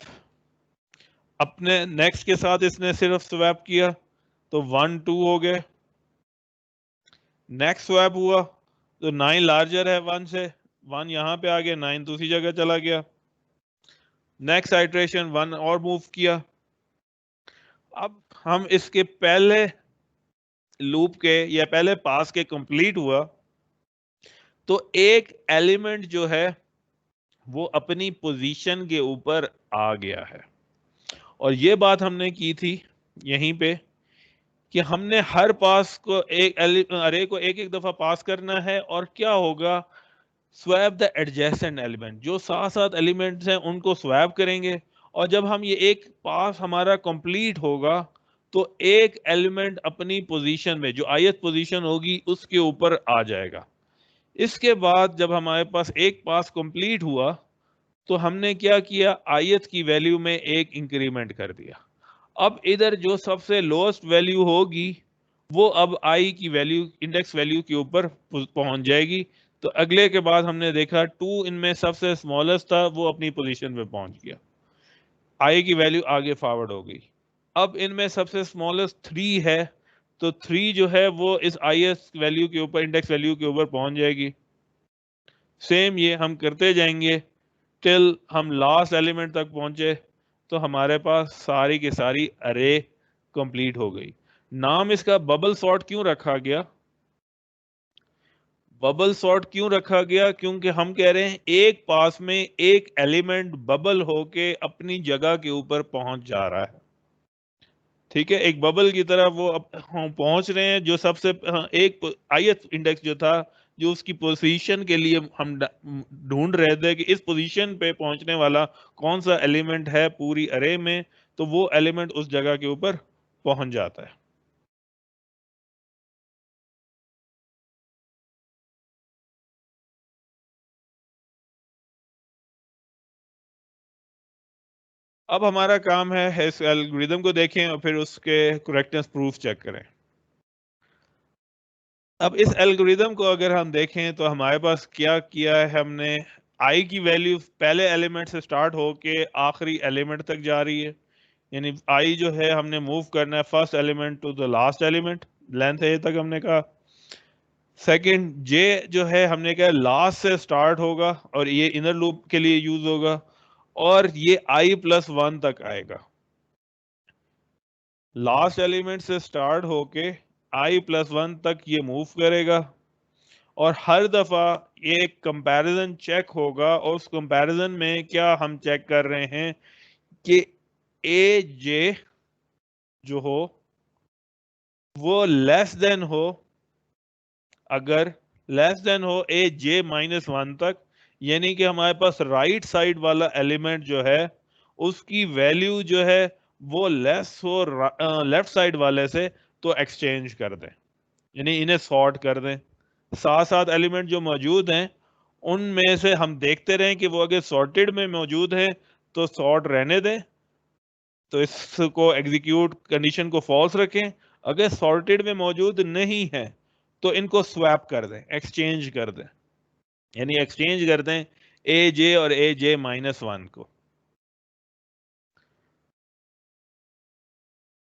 Speaker 1: अपने नेक्स्ट के साथ इसने सिर्फ स्वैप किया तो 1 2 हो गए। नेक्स्ट स्वैप हुआ तो 9 लार्जर है 1 से, 1 यहाँ पे आ गया, 9 दूसरी जगह चला गया। नेक्स्ट आइट्रेशन 1 और मूव किया। अब हम इसके पहले लूप के या पहले पास के कंप्लीट हुआ तो एक एलिमेंट जो है वो अपनी पोजीशन के ऊपर आ गया है। और ये बात हमने की थी यहीं पे कि हमने हर पास को एक अरे को एक एक दफा पास करना है, और क्या होगा, स्वैप द एडजेसेंट एलिमेंट, जो साथ साथ एलिमेंट्स हैं उनको स्वैप करेंगे। और जब हम ये एक पास हमारा कंप्लीट होगा तो एक एलिमेंट अपनी पोजीशन में जो ith पोजीशन होगी उसके ऊपर आ जाएगा। इसके बाद जब हमारे पास एक पास कंप्लीट हुआ तो हमने क्या किया, ith की वैल्यू में एक इंक्रीमेंट कर दिया। अब इधर जो सबसे लोएस्ट वैल्यू होगी वो अब i की वैल्यू इंडेक्स वैल्यू के ऊपर पहुंच जाएगी। तो अगले के बाद हमने देखा 2 इनमें सबसे स्मॉलेस्ट था, वो अपनी पोजीशन पे पहुंच गया, i की वैल्यू आगे फॉरवर्ड हो गई। अब इनमें सबसे स्मॉलेस्ट 3 है तो 3 जो है वो इस is वैल्यू के ऊपर इंडेक्स वैल्यू के ऊपर पहुंच जाएगी। सेम ये हम करते जाएंगे टिल हम लास्ट एलिमेंट तक पहुंचे तो हमारे पास सारी की सारी अरे कंप्लीट हो गई। नाम इसका बबल सॉर्ट क्यों रखा गया, बबल सॉर्ट क्यों रखा गया, क्योंकि हम कह रहे हैं एक पास में एक एलिमेंट बबल होके अपनी जगह के ऊपर पहुंच जा रहा है। ठीक है, एक बबल की तरह वो अब हम पहुंच रहे हैं, जो सबसे एक ith इंडेक्स जो था, जो उसकी पोजीशन के लिए हम ढूंढ रहे थे कि इस पोजीशन पे पहुंचने वाला कौन सा एलिमेंट है पूरी अरे में, तो वो एलिमेंट उस जगह के ऊपर पहुंच जाता है। अब हमारा काम है इस एल्गोरिदम को देखें और फिर उसके करेक्टनेस प्रूफ चेक करें। अब इस एल्गोरिदम को अगर हम देखें तो हमारे पास क्या किया है हमने, आई की वैल्यू पहले एलिमेंट से स्टार्ट होके आखिरी एलिमेंट तक जा रही है, यानी आई जो है हमने मूव करना है first element to the last element, length है ये तक हमने कहा। सेकंड जे जो है हमने कहा लास्ट से स्टार्ट होगा और ये इनर लूप के लिए यूज होगा, और ये i+1 तक आएगा। लास्ट एलिमेंट से स्टार्ट होके i+1 तक ये मूव करेगा, और हर दफा एक कंपैरिजन चेक होगा, और उस कंपैरिजन में क्या हम चेक कर रहे हैं कि ए जे जो हो वो लेस देन हो, अगर लेस देन हो aj-1 तक, यानी कि हमारे पास राइट साइड वाला एलिमेंट जो है उसकी वैल्यू जो है वो लेस हो लेफ्ट साइड वाले से, तो एक्सचेंज कर दें, यानी इन्हें सॉर्ट कर दें। साथ साथ एलिमेंट जो मौजूद हैं उनमें से हम देखते रहें कि वो अगर सॉर्टेड में मौजूद है तो सॉर्ट रहने दें, तो इसको एग्जीक्यूट कंडीशन को फॉल्स रखें। अगर सॉर्टेड में मौजूद नहीं है तो इनको स्वैप कर दें, एक्सचेंज कर दें, यानी एक्सचेंज कर दें ए जे और aj-1 को।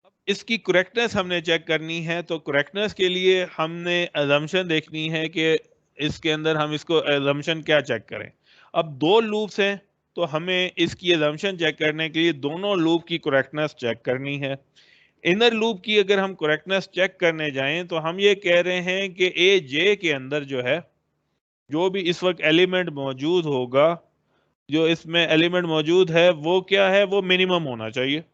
Speaker 1: अब इसकी करेक्टनेस हमने चेक करनी है, तो करेक्टनेस के लिए हमने अजम्पशन देखनी है कि इसके अंदर हम इसको अजम्पशन क्या चेक करें। अब 2 लूप्स हैं तो हमें इसकी अजम्पशन चेक करने के लिए दोनों लूप की करेक्टनेस चेक करनी है। इनर लूप की अगर हम करेक्टनेस चेक करने जाएं तो हम ये कह रहे हैं कि ए जे के अंदर जो है जो भी इस वक्त एलिमेंट मौजूद होगा, जो इसमें एलिमेंट मौजूद है वो क्या है, वो मिनिमम होना चाहिए।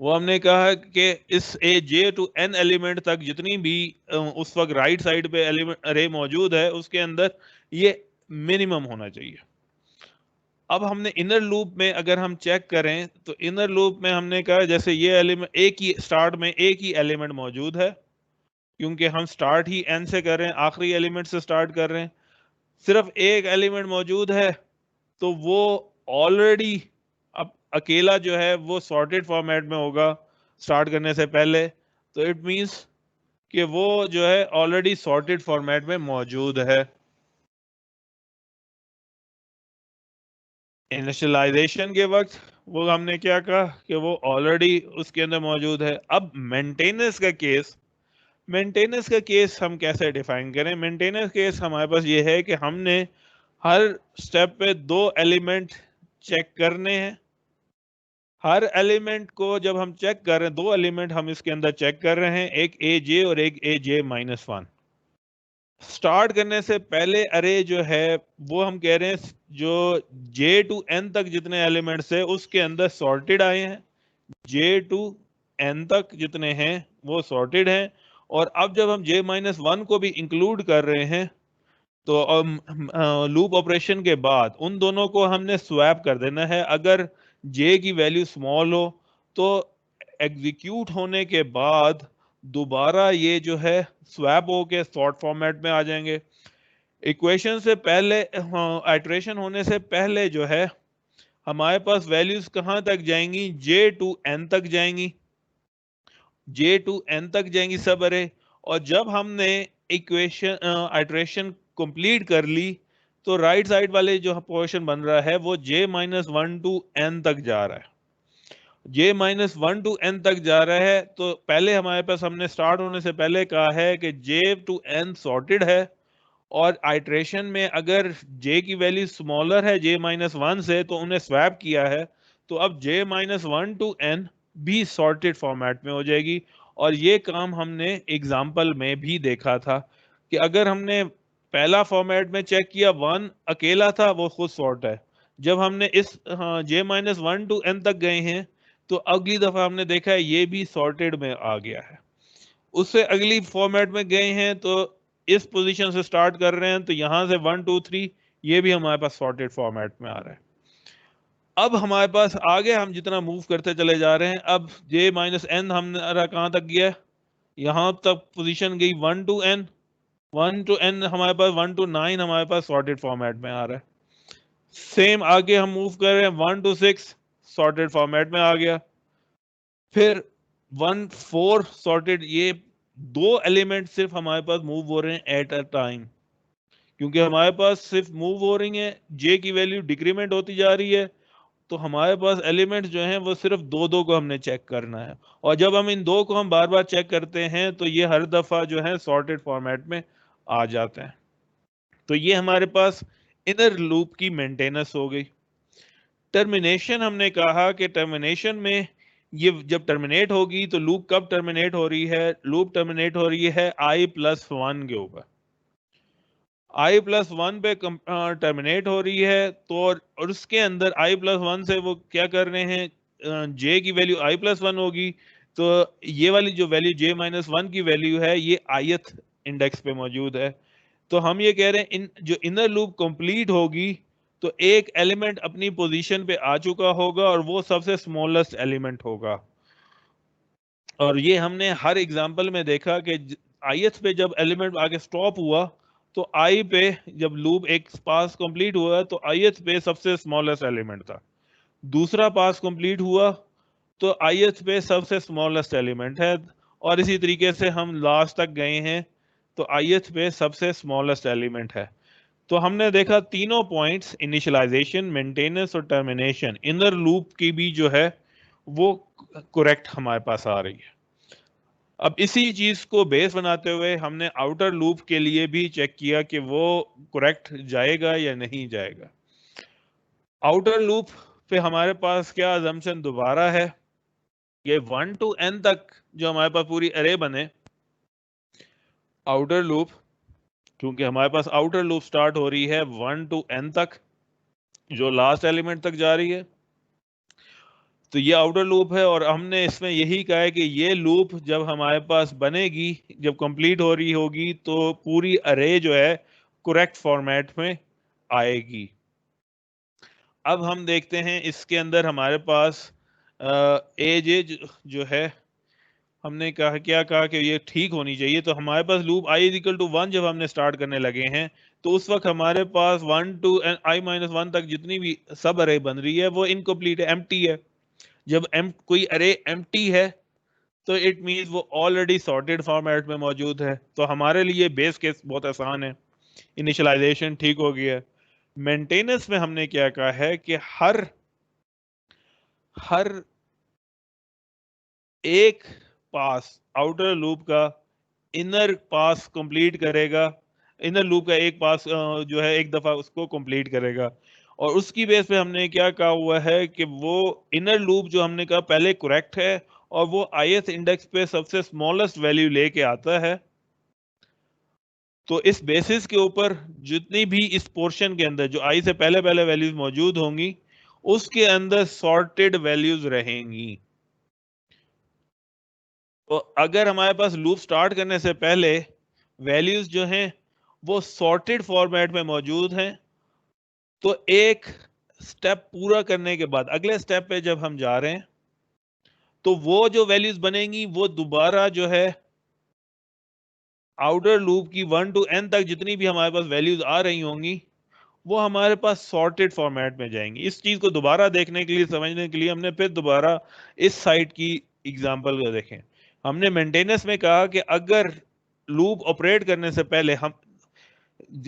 Speaker 1: वो हमने कहा कि इस ए जे टू एन एलिमेंट तक जितनी भी उस वक्त राइट साइड पे एलिमेंट अरे मौजूद है उसके अंदर ये मिनिमम होना चाहिए। अब हमने इनर लूप में अगर हम चेक करें तो इनर लूप में हमने कहा जैसे ये एलिमेंट एक ही स्टार्ट में एक ही एलिमेंट मौजूद है, क्योंकि हम स्टार्ट ही n से कर रहे हैं, आखिरी एलिमेंट से स्टार्ट कर रहे हैं। सिर्फ एक एलिमेंट मौजूद है तो वो ऑलरेडी अब अकेला जो है वो सॉर्टेड फॉर्मेट में होगा स्टार्ट करने से पहले, तो इट मींस कि वो जो है ऑलरेडी सॉर्टेड फॉर्मेट में मौजूद है। इनिशियलाइजेशन के वक्त वो हमने क्या कहा कि वो ऑलरेडी उसके अंदर मौजूद है। अब मेंटेनेंस का केस हम कैसे डिफाइन करें? मेंटेनेंस केस हमारे पास ये है कि हमने हर स्टेप पे 2 एलिमेंट चेक करने हैं। हर एलिमेंट को जब हम चेक कर रहे हैं, 2 एलिमेंट हम इसके अंदर चेक कर रहे हैं, एक ए जे और एक ए जे माइनस 1। स्टार्ट करने से पहले अरे जो है वो हम कह रहे हैं जो जे टू एन तक जितने एलिमेंट्स है उसके अंदर सॉर्टेड आए हैं, जे टू एन तक जितने हैं वो सॉर्टेड हैं। और अब जब हम जे माइनस 1 को भी इंक्लूड कर रहे हैं तो लूप ऑपरेशन के बाद उन दोनों को हमने स्वैप कर देना है। अगर जे की वैल्यू स्मॉल हो तो एग्जीक्यूट होने के बाद दोबारा ये जो है स्वैप होके सॉर्ट फॉर्मेट में आ जाएंगे। इक्वेशन से पहले आइट्रेशन होने से पहले जो है हमारे पास वैल्यूज कहां तक जाएंगी? जे टू एन तक जाएंगी, जे टू एन तक जाएंगी सब अरे। और जब हमने इक्वेशन आइट्रेशन कंप्लीट कर ली तो राइट साइड वाले जो पोर्शन बन रहा है वो जे माइनस 1 टू एन तक जा रहा है। जे माइनस 1 टू एन तक जा रहा है तो पहले हमारे पास हमने स्टार्ट होने से पहले कहा है कि जे टू एन सॉर्टेड है, और आइट्रेशन में अगर जे की वैल्यू स्मॉलर है जे माइनस 1 से तो उन्हें स्वैप किया है, तो अब जे माइनस 1 टू एन भी सॉर्टेड फॉर्मेट में हो जाएगी। और ये काम हमने एग्जाम्पल में भी देखा था कि अगर हमने पहला फॉर्मेट में चेक किया 1 अकेला था वो खुद सॉर्ट है, जब हमने इस जे माइनस 1 टू एन तक गए हैं तो अगली दफा हमने देखा है ये भी सॉर्टेड में आ गया है। उससे अगली फॉर्मेट में गए हैं तो इस पोजीशन से स्टार्ट कर रहे हैं तो यहां से 1 2 3 ये भी हमारे पास सॉर्टेड फॉर्मेट में आ रहा है। अब हमारे पास आगे हम जितना मूव करते चले जा रहे हैं, अब जे माइनस एन हमारा कहां तक गया है? यहां तक पोजीशन गई 1 टू एन, 1 टू एन हमारे पास 1 टू 9 हमारे पास सॉर्टेड फॉर्मेट में आ रहा है। सेम आगे हम मूव कर रहे हैं 1 टू 6 सॉर्टेड फॉर्मेट में आ गया। फिर 1 4 सॉर्टेड। ये 2 एलिमेंट सिर्फ हमारे पास मूव हो रहे हैं एट अ टाइम, क्योंकि हमारे पास सिर्फ मूव हो रही है, जे की वैल्यू डिक्रीमेंट होती जा रही है, तो हमारे पास एलिमेंट्स जो हैं वो सिर्फ 2 को हमने चेक करना है। और जब हम इन 2 को हम बार बार चेक करते हैं तो ये हर दफा जो है सॉर्टेड फॉर्मेट में आ जाते हैं। तो ये हमारे पास इनर लूप की मेंटेनेंस हो गई। टर्मिनेशन हमने कहा कि टर्मिनेशन में ये जब टर्मिनेट होगी तो लूप कब टर्मिनेट हो रही है? लूप टर्मिनेट हो रही है i+1 के ऊपर। i+1 पे टर्मिनेट हो रही है तो और उसके अंदर i+1 से वो क्या कर रहे हैं, j की वैल्यू i+1 होगी, तो ये वाली जो वैल्यू j-1 की वैल्यू है ये ith इंडेक्स पे मौजूद है। तो हम ये कह रहे हैं इन जो इनर लूप कंप्लीट होगी तो एक एलिमेंट अपनी पोजीशन पे आ चुका होगा और वो सबसे स्मॉलेस्ट एलिमेंट होगा। और ये हमने हर एग्जांपल में देखा कि ith पे जब एलिमेंट आगे स्टॉप हुआ तो i पे जब लूप एक पास कंप्लीट हुआ तो ith पे सबसे स्मॉलेस्ट एलिमेंट था। दूसरा पास कंप्लीट हुआ तो ith पे सबसे स्मॉलेस्ट एलिमेंट है, और इसी तरीके से हम लास्ट तक गए हैं तो ith पे सबसे स्मॉलेस्ट एलिमेंट है। तो हमने देखा तीनों पॉइंट्स, इनिशियलाइजेशन, मेंटेनेंस और टर्मिनेशन, इनर लूप की भी जो है वो करेक्ट हमारे पास आ रही है। अब इसी चीज को बेस बनाते हुए हमने आउटर लूप के लिए भी चेक किया कि वो करेक्ट जाएगा या नहीं जाएगा। आउटर लूप पे हमारे पास क्या अजम्पशन दोबारा है, ये 1 टू n तक जो हमारे पास पूरी अरे बने आउटर लूप, क्योंकि हमारे पास आउटर लूप स्टार्ट हो रही है 1 टू n तक जो लास्ट एलिमेंट तक जा रही है, तो ये आउटर लूप है। और हमने इसमें यही कहा है कि ये लूप जब हमारे पास बनेगी, जब कंप्लीट हो रही होगी तो पूरी अरे जो है करेक्ट फॉर्मेट में आएगी। अब हम देखते हैं इसके अंदर हमारे पास ए जे जो है हमने कहा क्या कहा कि ये ठीक होनी चाहिए, तो हमारे पास loop i is equal to 1 जब हमने स्टार्ट करने लगे हैं तो उस वक्त हमारे पास 1 to i माइनस 1 तक जितनी भी सब अरे बन रही है वो इनकम्प्लीट है, एम्प्टी है। जब कोई अरे एम्प्टी है तो इट मींस वो ऑलरेडी सॉर्टेड फॉर्मेट में मौजूद है। तो हमारे लिए बेस केस बहुत आसान है, इनिशियलाइजेशन ठीक हो गया। मेंटेनेंस में हमने क्या कहा है कि हर एक पास आउटर लूप का इनर पास कंप्लीट करेगा, इनर लूप का एक पास जो है एक दफा उसको कंप्लीट करेगा। और उसकी बेस पे हमने क्या कहा हुआ है कि वो इनर लूप जो हमने कहा पहले करेक्ट है और वो ith इंडेक्स पे सबसे स्मॉलेस्ट वैल्यू लेके आता है। तो इस बेसिस के ऊपर जितनी भी इस पोर्शन के अंदर जो i से पहले पहले वैल्यूज मौजूद होंगी उसके अंदर सॉर्टेड वैल्यूज रहेंगी। तो अगर हमारे पास लूप स्टार्ट करने से पहले वैल्यूज जो हैं वो सॉर्टेड फॉर्मेट में मौजूद हैं, तो एक स्टेप पूरा करने के बाद अगले स्टेप पे जब हम जा रहे हैं तो वो जो वैल्यूज बनेंगी वो दोबारा जो है आउटर लूप की 1 to n तक जितनी भी हमारे पास वैल्यूज आ रही होंगी वो हमारे पास सॉर्टेड फॉर्मेट में जाएंगी। इस चीज को दोबारा देखने के लिए, समझने के लिए हमने फिर दोबारा इस साइड की एग्जांपल को देखें। हमने मेंटेनेंस में कहा कि अगर लूप ऑपरेट करने से पहले हम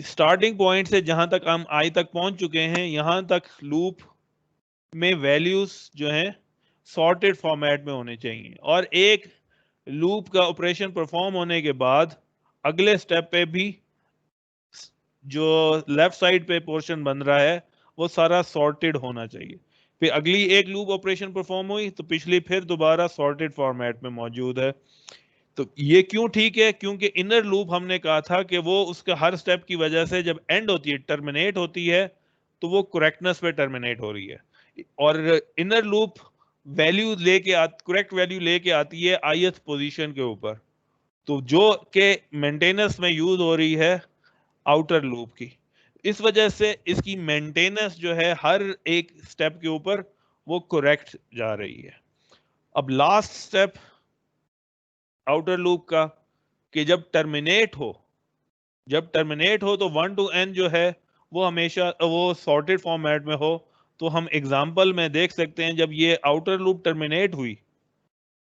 Speaker 1: स्टार्टिंग पॉइंट से जहां तक हम आई तक पहुंच चुके हैं यहां तक लूप में वैल्यूज जो हैं सॉर्टेड फॉर्मेट में होने चाहिए, और एक लूप का ऑपरेशन परफॉर्म होने के बाद अगले स्टेप पे भी जो लेफ्ट साइड पे पोर्शन बन रहा है वो सारा सॉर्टेड होना चाहिए। फिर अगली एक लूप ऑपरेशन परफॉर्म हुई तो पिछली फिर दोबारा सॉर्टेड फॉर्मेट में मौजूद है। तो ये क्यों ठीक है? क्योंकि इनर लूप हमने कहा था कि वो उसके हर स्टेप की वजह से जब एंड होती है, टर्मिनेट होती है, तो वो करेक्टनेस पे टर्मिनेट हो रही है। और इनर लूप वैल्यू लेके करेक्ट वैल्यू लेके आती है ith पोजीशन के ऊपर, तो जो के मेंटेनेंस में यूज हो रही है आउटर लूप की। इस वजह से इसकी मेंटेनेंस जो है हर एक स्टेप के ऊपर वो करेक्ट जा रही है। अब लास्ट स्टेप आउटर लूप का कि जब टर्मिनेट हो तो 1 to n जो है वो हमेशा वो सॉर्टेड फॉर्मेट में हो। तो हम एग्जांपल में देख सकते हैं जब ये आउटर लूप टर्मिनेट हुई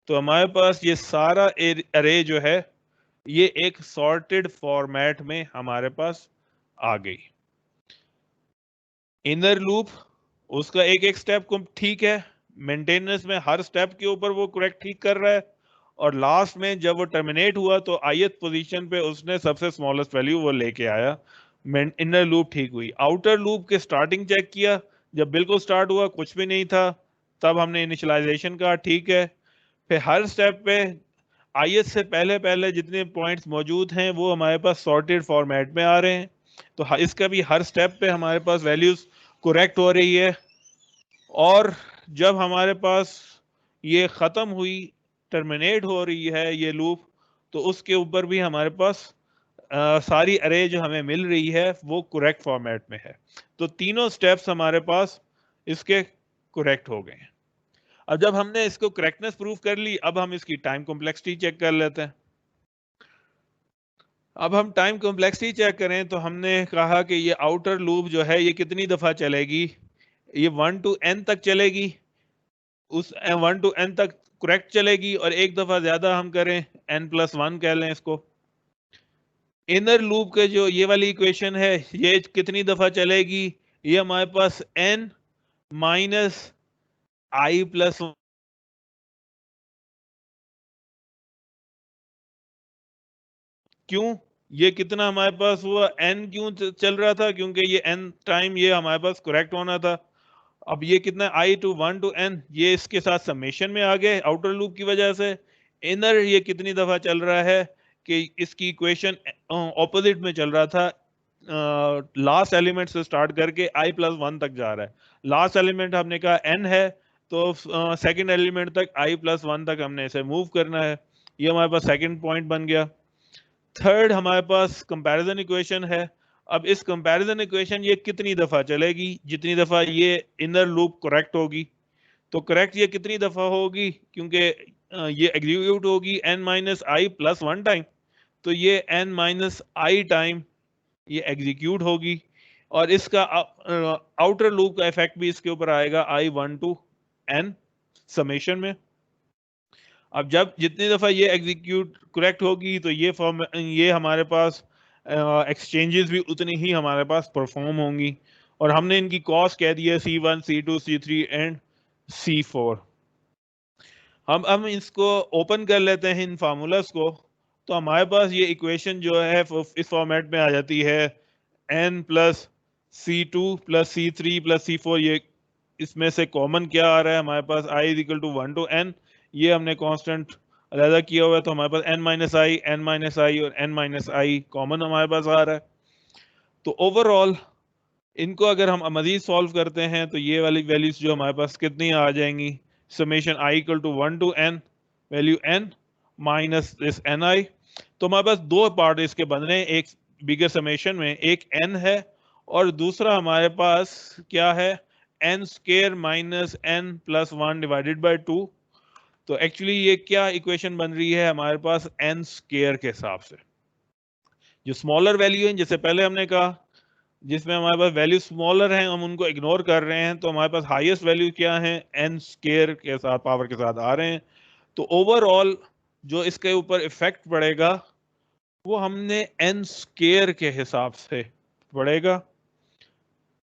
Speaker 1: तो हमारे पास ये सारा अरे जो है ये एक सॉर्टेड फॉर्मेट में हमारे पास आ गई। इनर लूप उसका एक एक स्टेप को ठीक है, मेंटेनेंस में हर स्टेप के ऊपर वो करेक्ट ठीक कर रहा है, और लास्ट में जब वो टर्मिनेट हुआ तो ith पोजीशन पे उसने सबसे स्मॉलेस्ट वैल्यू वो लेके आया। इनर लूप ठीक हुई। आउटर लूप के स्टार्टिंग चेक किया, जब बिल्कुल स्टार्ट हुआ कुछ भी नहीं था, तब हमने इनिशियलाइजेशन कहा ठीक है। फिर हर स्टेप पे ith से पहले पहले जितने पॉइंट्स मौजूद हैं वो हमारे पास सॉर्टेड फॉर्मेट में आ रहे हैं, तो इसका भी हर स्टेप पे हमारे पास वैल्यूज करेक्ट हो रही है। और जब हमारे पास ये खत्म हुई, टर्मिनेट हो रही है ये लूप, तो उसके ऊपर भी हमारे पास सारी अरे जो हमें मिल रही है वो करेक्ट फॉर्मेट में है। तो तीनों स्टेप्स हमारे पास इसके करेक्ट हो गए हैं। अब जब हमने इसको करेक्टनेस प्रूव कर ली, अब हम इसकी टाइम कॉम्प्लेक्सिटी चेक कर लेते हैं। अब हम टाइम कॉम्प्लेक्सिटी चेक करें तो हमने कहा कि ये आउटर लूप जो है ये कितनी दफा चलेगी, ये 1 to n तक चलेगी, उस 1 to n तक करेक्ट चलेगी, और एक दफा ज्यादा हम करें n+1 कह लें इसको। इनर लूप के जो ये वाली इक्वेशन है ये कितनी दफा चलेगी, ये हमारे पास n माइनस आई प्लस, क्यों ये कितना हमारे पास हुआ n क्यों चल रहा था, क्योंकि ये n टाइम ये हमारे पास करेक्ट होना था। अब ये कितना i to 1 to n ये इसके साथ समेशन में आ गए आउटर लूप की वजह से। इनर ये कितनी दफा चल रहा है कि इसकी इक्वेशन ऑपोजिट में चल रहा था, लास्ट एलिमेंट से स्टार्ट करके i+1 तक जा रहा है। लास्ट एलिमेंट हमने कहा n है तो सेकंड एलिमेंट तक i+1 तक हमने इसे मूव करना है। ये हमारे पास सेकंड पॉइंट बन गया। थर्ड हमारे पास कंपैरिजन इक्वेशन है। अब इस कंपैरिजन इक्वेशन ये कितनी दफा चलेगी, जितनी दफा ये इनर लूप करेक्ट होगी। तो करेक्ट ये कितनी दफा होगी, क्योंकि ये एग्जीक्यूट होगी n माइनस आई प्लस 1 टाइम, तो ये n माइनस आई टाइम ये एग्जीक्यूट होगी, और इसका आउटर लूप का इफेक्ट भी इसके ऊपर आएगा i1 to n समेशन में। अब जब जितनी दफा ये एग्जीक्यूट करेक्ट होगी तो ये हमारे पास एक्सचेंजेस भी उतनी ही हमारे पास परफॉर्म होंगी, और हमने इनकी कॉस्ट कह दी है C1 C2 C3 and C4। हम इसको ओपन कर लेते हैं इन फार्मूलाज को, तो हमारे पास ये इक्वेशन जो है इस फॉर्मेट में आ जाती है n plus C2 plus C3 plus C4। ये इसमें से कॉमन क्या आ रहा है हमारे पास i is equal to 1 to n, ये हमने कांस्टेंट अलग किया हुआ है, तो हमारे पास n माइनस आई और n माइनस आई कॉमन हमारे पास आ रहा है। तो ओवरऑल इनको अगर हम मजीद सॉल्व करते हैं तो ये वाली वैल्यूज जो हमारे पास कितनी आ जाएंगी, summation i equal to 1 to n value n minus this ni। तो हमारे पास दो पार्ट इसके बन रहे हैं, एक बिगर समेशन में एक n है और दूसरा हमारे पास क्या है n square minus n plus 1 divided by 2। तो एक्चुअली ये क्या इक्वेशन बन रही है हमारे पास n स्क्वायर के हिसाब से। जो स्मॉलर वैल्यू है जैसे पहले हमने कहा जिसमें हमारे पास वैल्यू स्मॉलर हैं हम उनको इग्नोर कर रहे हैं, तो हमारे पास हाईएस्ट वैल्यू क्या है n स्क्वायर के साथ पावर के साथ आ रहे हैं। तो ओवरऑल जो इसके ऊपर इफेक्ट पड़ेगा वो हमने n स्क्वायर के हिसाब से पड़ेगा।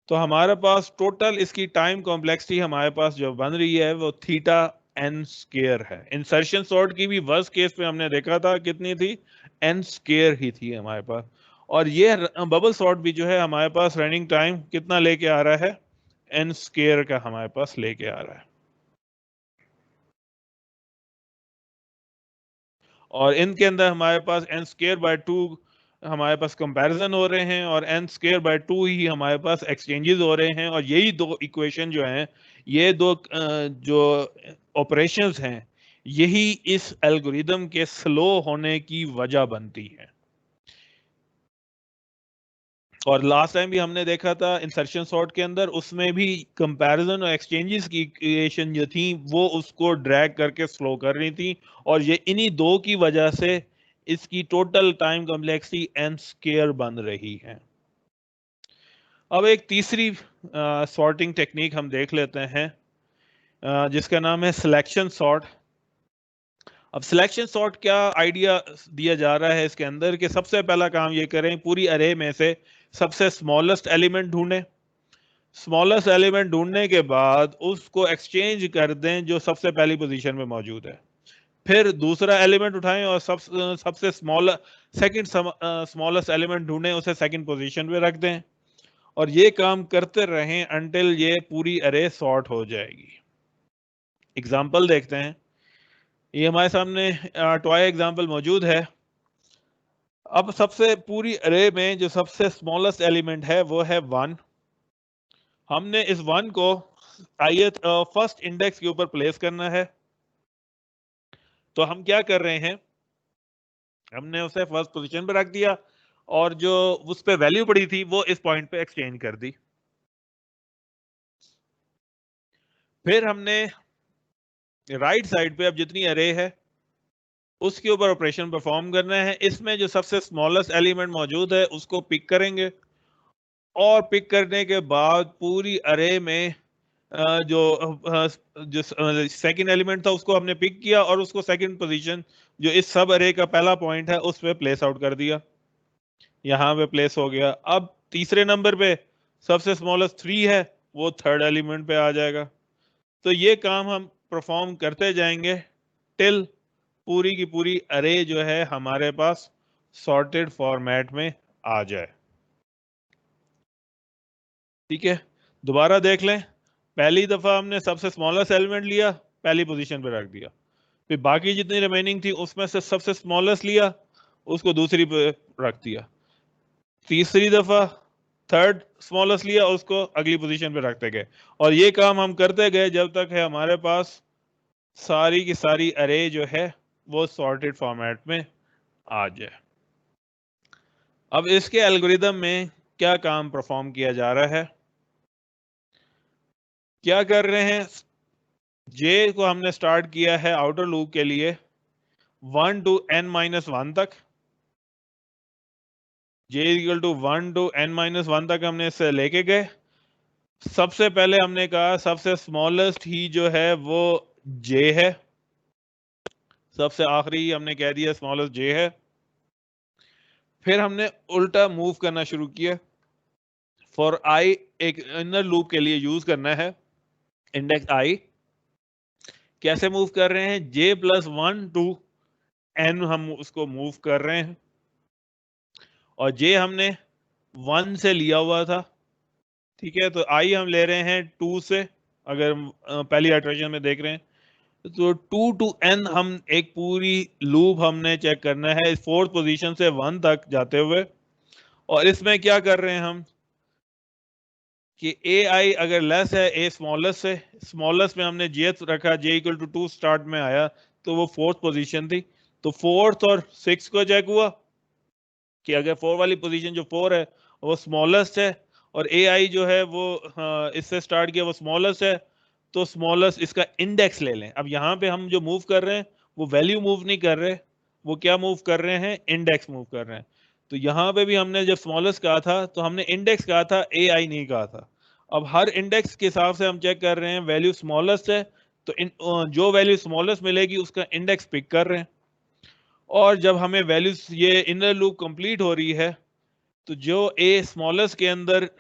Speaker 1: तो हमारे पास टोटल इसकी टाइम कॉम्प्लेक्सिटी हमारे पास जो बन रही है वो थीटा n स्क्वायर है। इंसर्शन सॉर्ट की भी वर्स्ट केस पे हमने देखा था कितनी थी, n स्क्वायर ही थी हमारे पास। और ये बबल सॉर्ट भी जो है हमारे पास रनिंग टाइम कितना लेके आ रहा है, n स्क्वायर का हमारे पास लेके आ रहा है। और इनके अंदर हमारे पास n स्क्वायर बाय 2 हमारे पास कंपैरिजन हो रहे हैं और n स्क्वायर बाय 2 ही हमारे पास एक्सचेंजेस हो रहे हैं, और यही दो इक्वेशन जो हैं ये दो जो ऑपरेशंस हैं यही इस एल्गोरिदम के स्लो होने की वजह बनती है। और लास्ट टाइम भी हमने देखा था इंसर्शन सॉर्ट के अंदर उसमें भी कंपैरिजन और एक्सचेंजेस की इक्वेशन जो थी वो उसको ड्रैग करके स्लो कर रही थी, और ये इन्हीं दो की वजह से इसकी total time complexity n square बन रही है। अब एक तीसरी सॉर्टिंग टेक्निक हम देख लेते हैं जिसका नाम है सिलेक्शन सॉर्ट। अब सिलेक्शन सॉर्ट क्या आइडिया दिया जा रहा है इसके अंदर कि सबसे पहला काम ये करें पूरी अरे में से सबसे स्मॉलेस्ट एलिमेंट ढूंढें, स्मॉलेस्ट एलिमेंट ढूंढने के बाद उसको एक्सचेंज कर दें जो सबसे पहली पोजीशन में मौजूद है, फिर दूसरा एलिमेंट उठाएं और सबसे सेकंड स्मॉलेस्ट एलिमेंट ढूंढें उसे सेकंड पोजीशन पे रख दें, और ये काम करते रहें अनटिल ये पूरी अरे सॉर्ट हो जाएगी। एग्जांपल देखते हैं, ये हमारे सामने टॉय एग्जांपल मौजूद है। अब सबसे पूरी अरे में जो सबसे स्मॉलेस्ट एलिमेंट है वो है 1। हमने इस 1 को फर्स्ट इंडेक्स के ऊपर प्लेस करना है, तो हम क्या कर रहे हैं हमने उसे फर्स्ट पोजीशन पे रख दिया और जो उस पे वैल्यू पड़ी थी वो इस पॉइंट पे एक्सचेंज कर दी। फिर हमने राइट साइड पे अब जितनी अरे है उसके ऊपर ऑपरेशन परफॉर्म करना है। इसमें जो सबसे स्मॉलेस्ट एलिमेंट मौजूद है उसको पिक करेंगे, और पिक करने के बाद पूरी अरे में जो सेकंड एलिमेंट था उसको हमने पिक किया और उसको सेकंड पोजीशन जो इस सब अरे का पहला पॉइंट है उस पे प्लेस आउट कर दिया, यहाँ पे प्लेस हो गया। अब तीसरे नंबर पे सबसे स्मॉलेस्ट 3 है वो थर्ड एलिमेंट पे आ जाएगा। तो ये काम हम परफॉर्म करते जाएंगे टिल पूरी की पूरी अरे जो है हमारे पास सॉर्टेड फॉर्मेट में आ जाए। ठीक है, दोबारा देख लें। पहली दफा हमने सबसे स्मॉलेस्ट एलिमेंट लिया पहली पोजीशन पे रख दिया, फिर बाकी जितनी रिमेनिंग थी उसमें से सबसे स्मॉलेस्ट लिया उसको दूसरी पे रख दिया, तीसरी दफा थर्ड स्मॉलेस्ट लिया उसको अगली पोजीशन पे रखते गए, और ये काम हम करते गए जब तक है हमारे पास सारी की सारी अरे जो है वो सॉर्टेड फॉर्मेट में आ जाए। अब इसके एल्गोरिदम में क्या काम परफॉर्म किया जा रहा है, क्या कर रहे हैं जे को हमने स्टार्ट किया है आउटर लूप के लिए 1 to n-1 तक, j equal to 1 to n-1 तक हमने इसे लेके गए। सबसे पहले हमने कहा सबसे स्मॉलेस्ट ही जो है वो j है, सबसे आखिरी हमने कह दिया स्मॉलेस्ट j है। फिर हमने उल्टा मूव करना शुरू किया, फॉर i एक इनर लूप के लिए यूज करना है इंडेक्स i। कैसे मूव कर रहे हैं, j+1 to n हम उसको मूव कर रहे हैं, और j हमने 1 से लिया हुआ था, ठीक है। तो i हम ले रहे हैं 2 से, अगर पहली इटरेशन में देख रहे हैं तो 2 to n हम एक पूरी लूप हमने चेक करना है फोर्थ पोजीशन से 1 तक जाते हुए। और इसमें क्या कर रहे हैं हम कि ai अगर लेस है a स्मॉलेस्ट से, स्मॉलेस्ट में हमने jth रखा, j इक्वल टू 2 स्टार्ट में आया तो वो फोर्थ पोजीशन थी, तो फोर्थ और 6 को चेक हुआ कि अगर 4 वाली पोजीशन जो 4 है वो स्मॉलेस्ट है और ai जो है वो इससे स्टार्ट किया वो स्मॉलेस्ट है, तो स्मॉलेस्ट इसका इंडेक्स ले लें। अब यहाँ पे हम जो मूव कर रहे हैं वो वैल्यू मूव नहीं कर रहे, वो क्या मूव कर रहे हैं, इंडेक्स मूव कर रहे हैं। तो यहाँ पे भी हमने जब स्मॉलेस्ट कहा था तो हमने इंडेक्स कहा था, ai नहीं कहा था। अब हर इंडेक्स के हिसाब से हम चेक कर रहे हैं, वैल्यू स्मॉलेस्ट है तो जो वैल्यू स्मॉलेस्ट मिलेगी उसका इंडेक्स पिक कर रहे हैं। और जब हमें वैल्यूज ये इनर लूप कंप्लीट हो रही है तो जो ए स्मॉलेस्ट के अंदर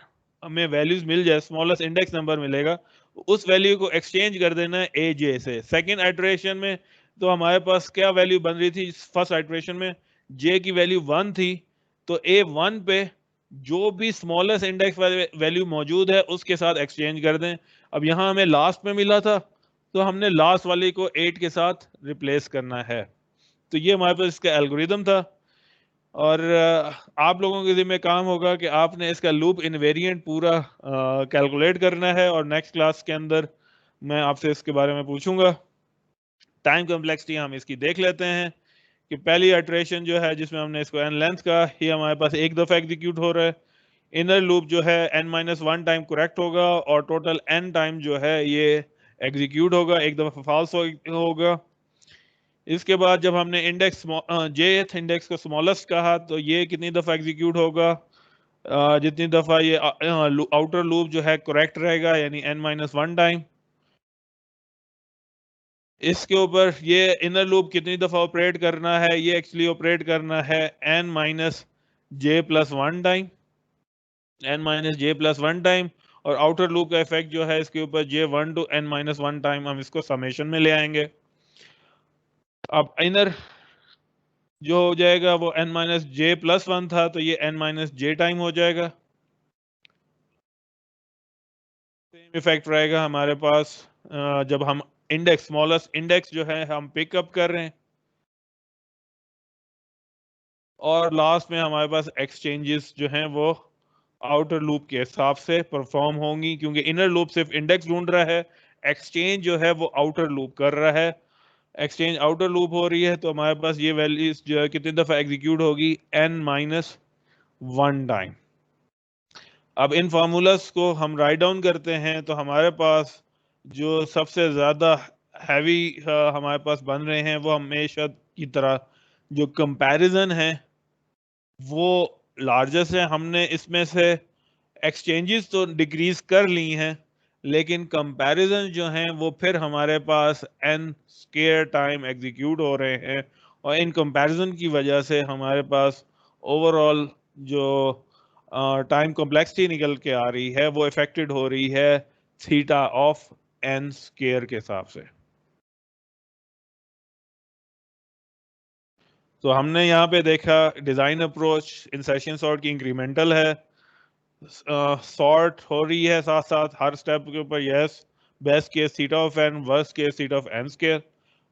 Speaker 1: हमें वैल्यूज मिल जाए, स्मॉलेस्ट इंडेक्स नंबर मिलेगा, उस वैल्यू को एक्सचेंज कर देना है ए जे से। सेकेंड आइटरेशन में तो हमारे पास क्या वैल्यू बन रही थी, फर्स्ट आइटरेशन में जे की वैल्यू 1 थी, तो ए 1 पे जो भी स्मॉलेस्ट इंडेक्स वैल्यू मौजूद है उसके साथ एक्सचेंज कर दें। अब यहाँ हमें लास्ट में मिला था तो हमने लास्ट वाली को 8 के साथ रिप्लेस करना है। तो ये हमारे पास इसका एल्गोरिदम था, और आप लोगों के जिम्मे काम होगा कि आपने इसका लूप इनवेरिएंट पूरा कैलकुलेट करना है, और नेक्स्ट क्लास के अंदर मैं आपसे इसके बारे में पूछूंगा। टाइम कम्प्लेक्सिटी हम इसकी देख लेते हैं कि पहली इटरेशन जो है जिसमें हमने इसको n लेंथ का, ये हमारे पास एक दफ़ा एग्जीक्यूट हो रहा है। इनर लूप जो है n-1 टाइम करेक्ट होगा और टोटल n टाइम जो है ये एग्जीक्यूट होगा, एक दफ़ा फॉल्स होगा। इसके बाद जब हमने इंडेक्स जेथ इंडेक्स को स्मॉलेस्ट कहा तो ये कितनी दफ़ा एग्जीक्यूट होगा, जितनी दफ़ा ये आउटर लूप जो है करेक्ट रहेगा, यानी n-1 टाइम। इसके ऊपर ये इनर लूप कितनी दफ़ा ऑपरेट करना है, ये एक्चुअली ऑपरेट करना है n-j+1 टाइम, n-j+1 टाइम। और आउटर लूप का इफेक्ट जो है इसके ऊपर j1 to n-1 टाइम, हम इसको समेशन में ले आएंगे। अब इनर जो हो जाएगा वो n-j+1 था तो ये n-j टाइम हो जाएगा। सेम इफेक्ट रहेगा हमारे पास जब हम इंडेक्स स्मॉलेस्ट इंडेक्स जो है हम पिकअप कर रहे हैं, और लास्ट में हमारे पास एक्सचेंजेस जो हैं वो आउटर लूप के हिसाब से परफॉर्म होंगी, क्योंकि इनर लूप सिर्फ इंडेक्स ढूंढ रहा है, एक्सचेंज जो है वो आउटर लूप कर रहा है। एक्सचेंज आउटर लूप हो रही है तो हमारे पास ये वैल्यूज जो है कितनी दफा एग्जीक्यूट होगी, n-1 टाइम। अब इन फार्मूलास को हम राइट डाउन करते हैं तो हमारे पास जो सबसे ज्यादा हैवी हमारे पास बन रहे हैं वो हमेशा की तरह जो कंपैरिजन है वो लार्जेस्ट है। हमने इसमें से एक्सचेंजेस तो डिक्रीज कर ली हैं, लेकिन कंपैरिजन जो हैं वो फिर हमारे पास n स्क्वायर टाइम एग्जीक्यूट हो रहे हैं, और इन कंपैरिजन की वजह से हमारे पास ओवरऑल जो टाइम कॉम्प्लेक्सिटी निकल के आ रही है वो इफेक्टेड हो रही है थीटा ऑफ n स्क्वायर के हिसाब से। तो हमने यहाँ पे देखा डिजाइन अप्रोच इंसर्शन सॉर्ट की इंक्रीमेंटल है, सॉर्ट हो रही है साथ साथ हर स्टेप के ऊपर, yes best case theta of n, worst case theta of n square.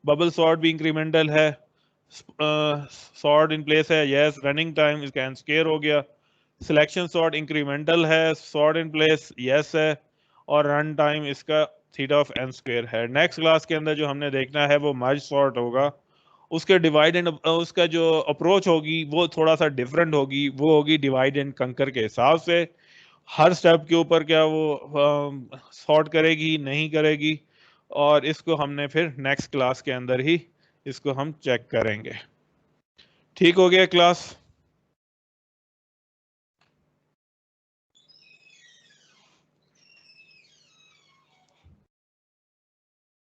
Speaker 1: Bubble sort भी इंक्रीमेंटल है, सॉर्ट इन प्लेस है, यस रनिंग टाइम इसका n स्क्वायर हो गया। सिलेक्शन सॉर्ट इंक्रीमेंटल है, सॉर्ट इन प्लेस यस है, और रन टाइम इसका थीटा ऑफ n स्क्वायर है। नेक्स्ट क्लास के अंदर जो हमने देखना है वो मर्ज सॉर्ट होगा, उसके डिवाइड एंड उसका जो अप्रोच होगी वो थोड़ा सा डिफरेंट होगी, वो होगी डिवाइड एंड कंकर के हिसाब से। हर स्टेप के ऊपर क्या वो सॉर्ट करेगी नहीं करेगी, और इसको हमने फिर नेक्स्ट क्लास के अंदर ही इसको हम चेक करेंगे। ठीक हो गया क्लास?